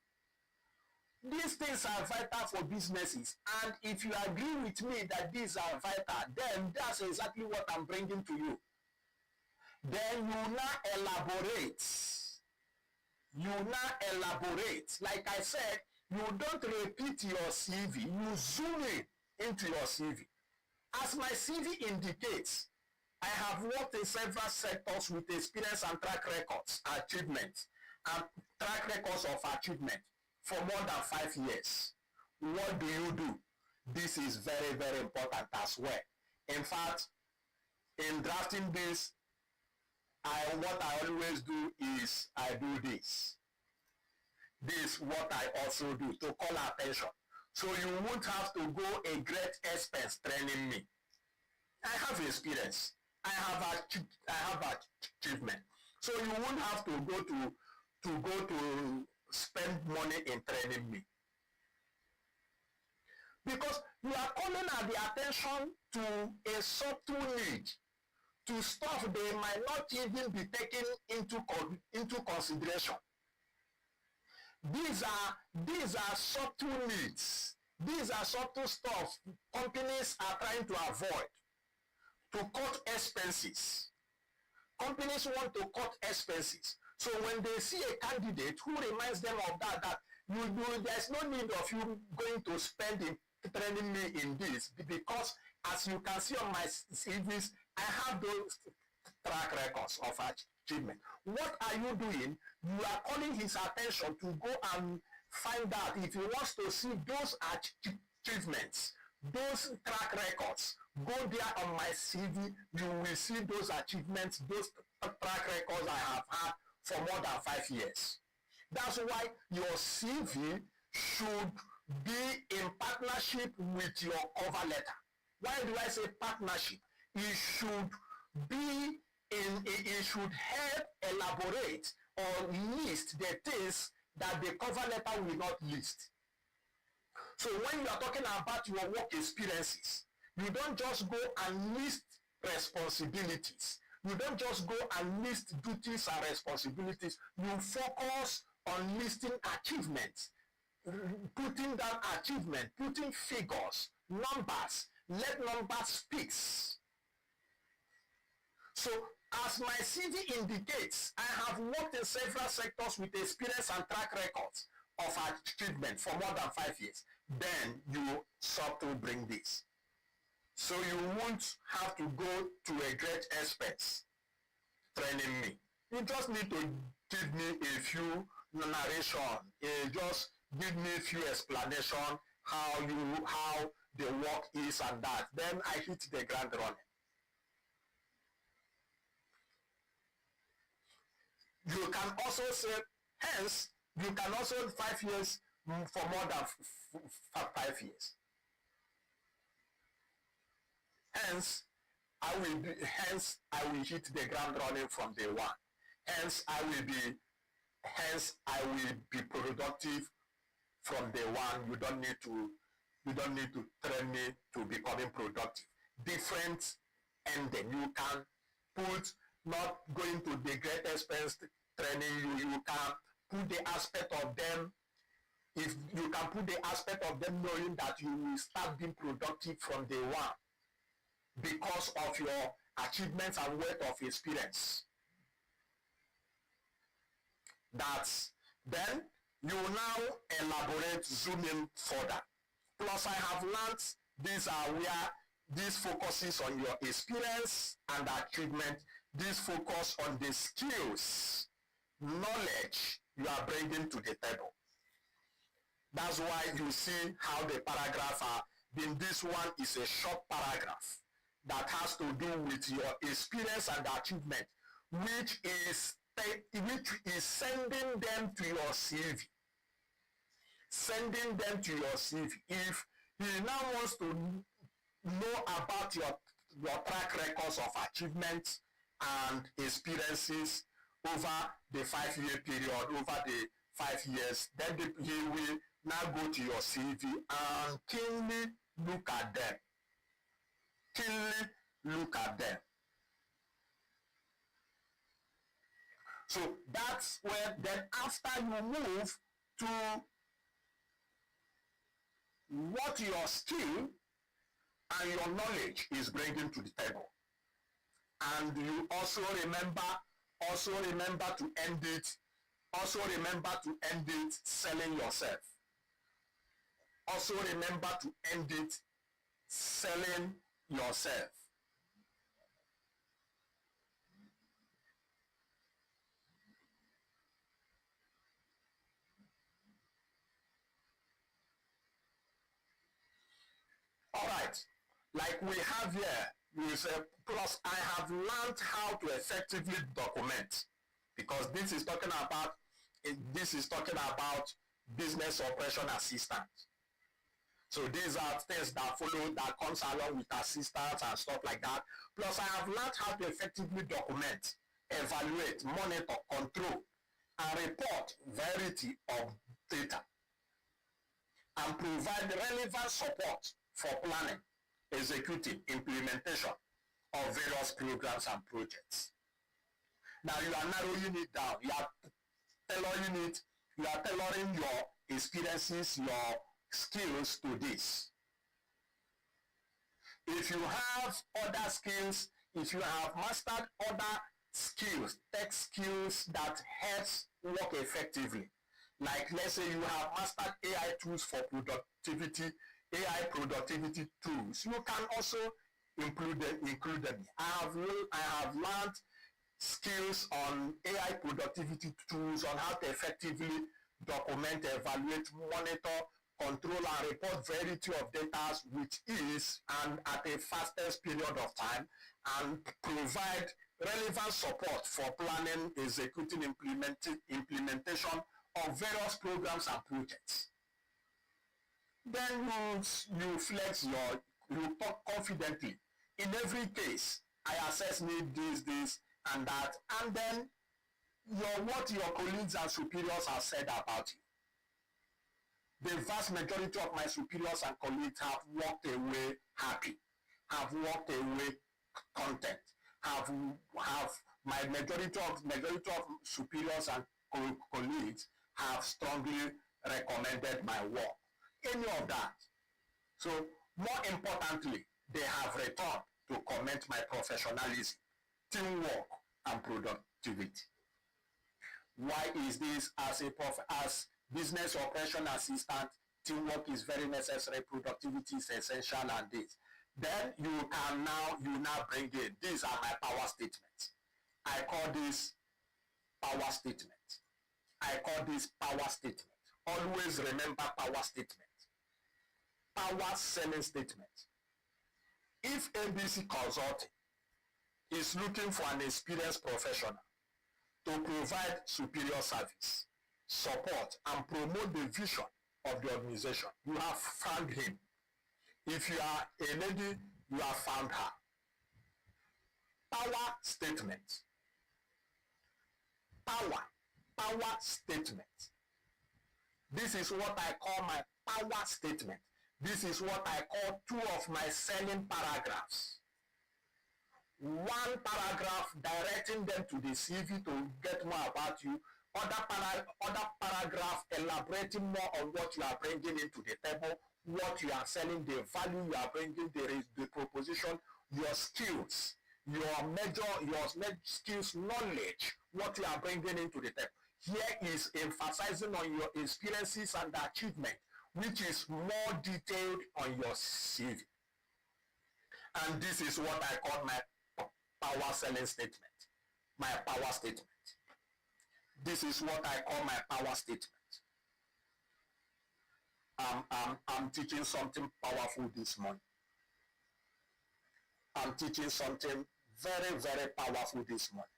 These things are vital for businesses, and if you agree with me that these are vital, then that's exactly what I'm bringing to you. Then you now elaborate. Like I said, you don't repeat your CV, you zoom in into your CV. As my CV indicates, I have worked in several sectors with experience and track records, achievements, and track records of achievement for more than 5 years. What do? This is very, very important as well. In fact, in drafting this, what I always do is I do this. This what I also do to call attention. So you won't have to go a great expense training me. I have experience. I have achievement. So you won't have to go to spend money in training me. Because you are calling at the attention to a subtle need, to stuff they might not even be taken into consideration. These are subtle needs. These are subtle stuff companies are trying to avoid, to cut expenses. Companies want to cut expenses. So when they see a candidate who reminds them of that there's no need of you going to spend in training me in this, because as you can see on my CVs, I have those track records of achievement. What are you doing? You are calling his attention to go and find out if he wants to see those achievements, those track records. Go there on my CV, you will see those achievements, those track records I have had for more than 5 years. That's why your CV should be in partnership with your cover letter. Why do I say partnership? It should be it should help elaborate or list the things that the cover letter will not list. So when you are talking about your work experiences, you don't just go and list responsibilities. You don't just go and list duties and responsibilities. You focus on listing achievements, putting down achievement, putting figures, numbers. Let numbers speak. So as my CV indicates, I have worked in several sectors with experience and track records of achievement for more than 5 years. Then you start to bring this. So you won't have to go to a great expense training me. You just need to give me a few narration, just give me a few explanation how the work is and that. Then I hit the ground running. You can also say, hence, you can also 5 years for more than 5 years. Hence, I will hit the ground running from day one. Hence, I will be productive from day one. You don't need to train me to becoming productive. Different ending. You can put not going to the great expense training. You can put the aspect of them. If you can put the aspect of them knowing that you will start being productive from day one, because of your achievements and wealth of experience. Then you now elaborate, zoom in further. Plus, I have learned these are where this focuses on your experience and achievement. This focus on the skills, knowledge you are bringing to the table. That's why you see how the paragraphs are. Then this one is a short paragraph that has to do with your experience and achievement, which is sending them to your CV. Sending them to your CV. If he now wants to know about your track records of achievements and experiences over the 5-year period, over the 5 years, then he will now go to your CV and keenly look at them. Keenly look at them. So that's where, then after you move to what your skill and your knowledge is bringing to the table. And you also remember to end it, selling yourself. Also remember to end it selling yourself. All right, like we have here, you say, plus I have learned how to effectively document, because this is talking about business operation assistant. So these are things that follow, that comes along with assistance and stuff like that. Plus I have learned how to effectively document, evaluate, monitor, control, and report verity of data, and provide relevant support for planning, executing, implementation of various programs and projects. Now you are narrowing it down. You are tailoring your experiences, your skills to this. If you have other skills, if you have mastered other skills, tech skills that helps work effectively, like let's say you have mastered AI tools for productivity, AI productivity tools, you can also include them. I have learned skills on AI productivity tools, on how to effectively document, evaluate, monitor, control, and report variety of data with ease and at a fastest period of time, and provide relevant support for planning, executing, implementation of various programs and projects. Then you flex you talk confidently. In every case, I assess need this, and that, and then what your colleagues and superiors have said about you. The vast majority of my superiors and colleagues have walked away happy, have walked away content, have my majority of superiors and colleagues have strongly recommended my work. Any of that. So more importantly, they have returned to comment my professionalism, teamwork, and productivity. Why is this? As business operation assistant, teamwork is very necessary, productivity is essential, and this. Then you now bring in, these are my power statements. I call this power statement. Always remember power statement. Power selling statement. If ABC Consulting is looking for an experienced professional to provide superior service, support, and promote the vision of the organization, you have found him. If you are a lady, you have found her. Power statement. Power statement. This is what I call my power statement. This is what I call 2 of my selling paragraphs. 1 paragraph directing them to the CV to get more about you. Other paragraph elaborating more on what you are bringing into the table, what you are selling, the value you are bringing, the proposition, your skills, your skills, knowledge, what you are bringing into the table. Here is emphasizing on your experiences and achievement, which is more detailed on your CV. And this is what I call my power selling statement, my power statement. This is what I call my power statement. I'm teaching something powerful this morning. I'm teaching something very, very powerful this morning.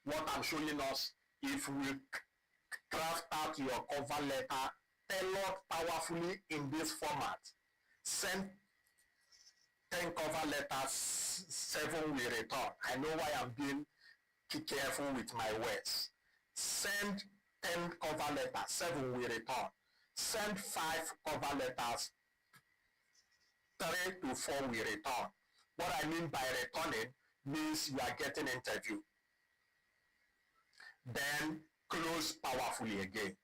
What I'm showing us, if we craft out your cover letter, tailored powerfully in this format, send 10 cover letters, 7 will return. I know why I'm being careful with my words. Send 10 cover letters, 7 will return. Send 5 cover letters, 3 to 4 will return. What I mean by returning means you are getting interview. Then close powerfully again.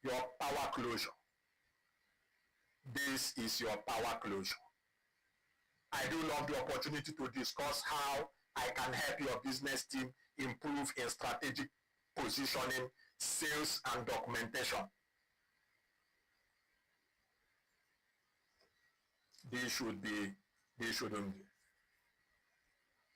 Your power closure. This is your power closure. I do love the opportunity to discuss how I can help your business team improve in strategic positioning, sales, and documentation. They shouldn't be.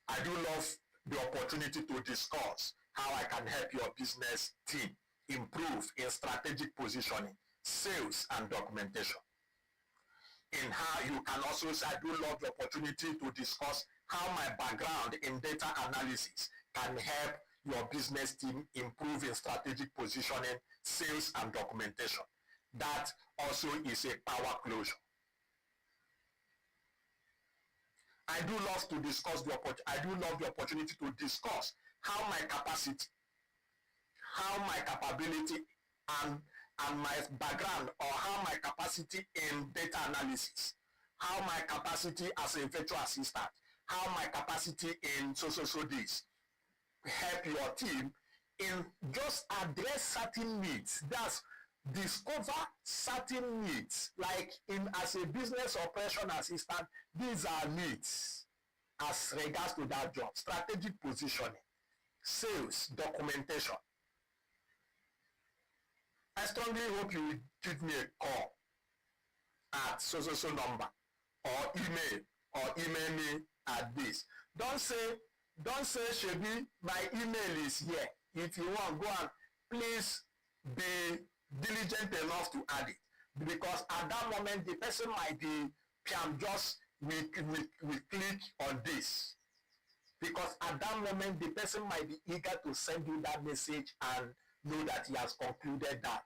I do love the opportunity to discuss how I can help your business team improve in strategic positioning, sales, and documentation. In how you can also say, I do love the opportunity to discuss how my background in data analysis can help your business team improve in strategic positioning, sales, and documentation. That also is a power closure. I do love to discuss I do love the opportunity to discuss how my capacity, how my capability, and my background, or how my capacity in data analysis, how my capacity as a virtual assistant, how my capacity in this help your team in just address certain needs. That's discover certain needs. Like as a business operation assistant, these are needs as regards to that job: strategic positioning, sales, documentation. I strongly hope you will give me a call at number, or email me at this. Don't say Shebi, my email is here. If you want, go and please be diligent enough to add it, because at that moment the person might be just we click on this, because at that moment the person might be eager to send you that message and know that he has concluded that.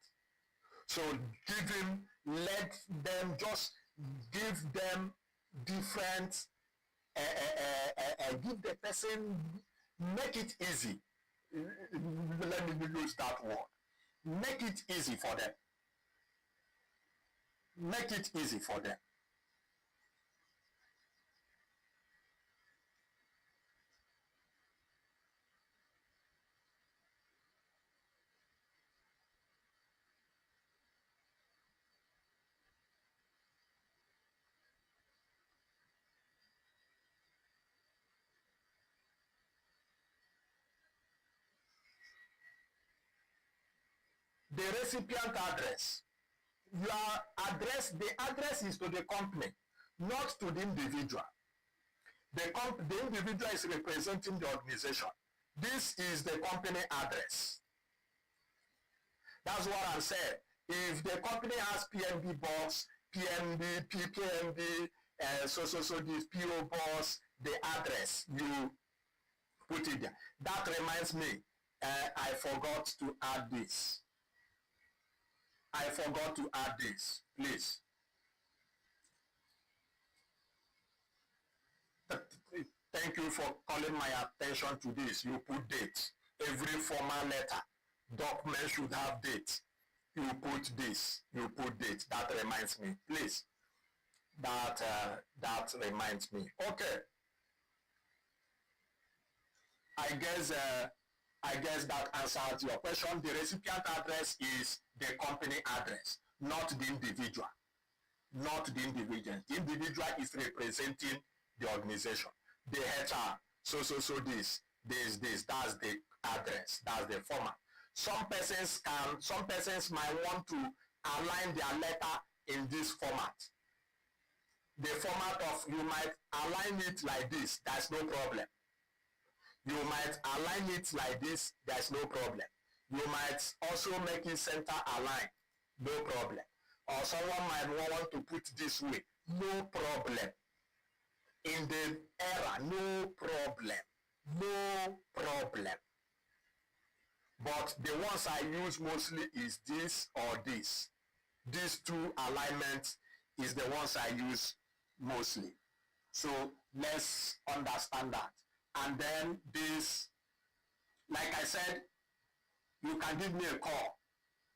So let them just give them different, give the person, make it easy. Let me use that word. Make it easy for them. Make it easy for them. The recipient address. Your address, the address is to the company, not to the individual. The individual is representing the organization. This is the company address. That's what I'm saying. If the company has PNB box, PKMB, this PO box, the address, you put it there. That reminds me, I forgot to add this. Please. Thank you for calling my attention to this. You put date. Every formal letter, document should have date. You put this. You put date. That reminds me. Please. That reminds me. Okay. I guess that answers your question. The recipient address is the company address, not the individual. Not the individual. The individual is representing the organization. The HR, this. that's the address, that's the format. Some persons might want to align their letter in this format. The format of, you might align it like this, that's no problem. You might align it like this, there's no problem. You might also make it center aligned, no problem. Or someone might want to put this way, no problem. In the era, no problem, no problem. But the ones I use mostly is this or this. These two alignments is the ones I use mostly. So let's understand that. And then this, like I said, you can give me a call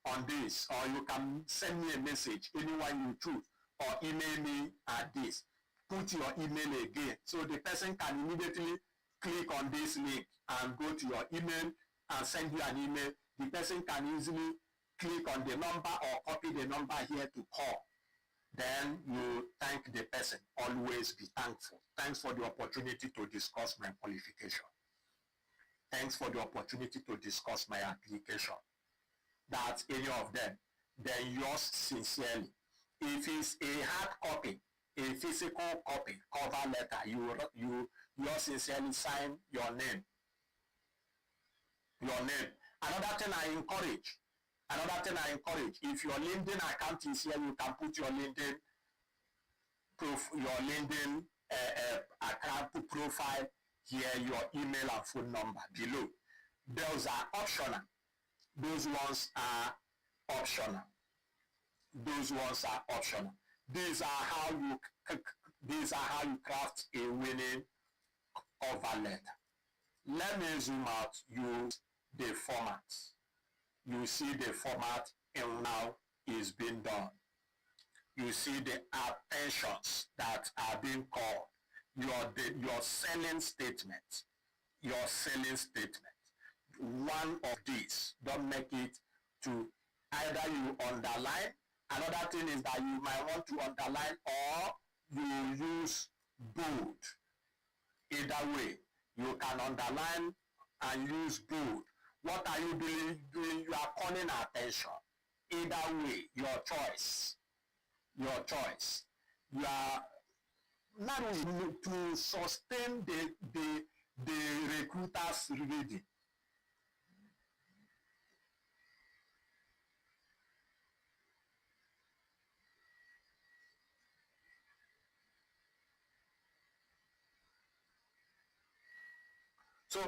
on this, or you can send me a message, anyone you choose, or email me at this. Put your email again, so the person can immediately click on this link and go to your email and send you an email. The person can easily click on the number or copy the number here to call. Then you thank the person. Always be thankful. Thanks for the opportunity to discuss my qualification. Thanks for the opportunity to discuss my application. That's any of them. Then yours sincerely. If it's a hard copy, a physical copy, cover letter, you sincerely sign your name. Your name. Another thing I encourage, if your LinkedIn account is here, you can put your LinkedIn account profile here, your email and phone number below. Those are optional. Those ones are optional. These are how you craft a winning cover letter. Let me zoom out. Use the format. You see the format, and now is being done. You see the attentions that are being called. Your selling statement. One of these, don't make it to either you underline. Another thing is that you might want to underline, or you use bold. Either way, you can underline and use bold. What are you doing? You are calling attention. Either way, your choice. You are not to sustain the recruiter's reading. So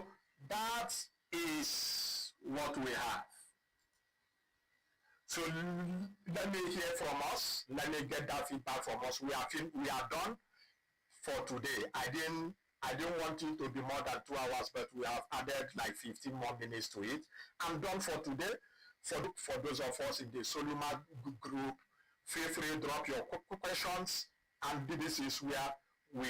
that is what we have. So let me hear from us. Let me get that feedback from us. We are done for today. I didn't want it to be more than 2 hours, but we have added like 15 more minutes to it. I'm done for today. For those of us in the Soluma group, feel free to drop your questions, and this is where we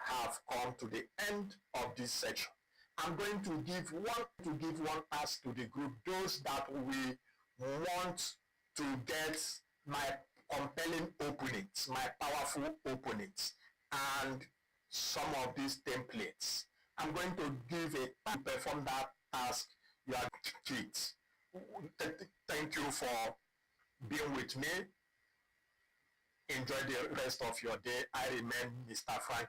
have come to the end of this section. I'm going to give one task to the group, those that we want to get my compelling openings, my powerful openings, and some of these templates. I'm going to give to perform that task. You are kids. Thank you for being with me. Enjoy the rest of your day. I remain Mr. Franklin.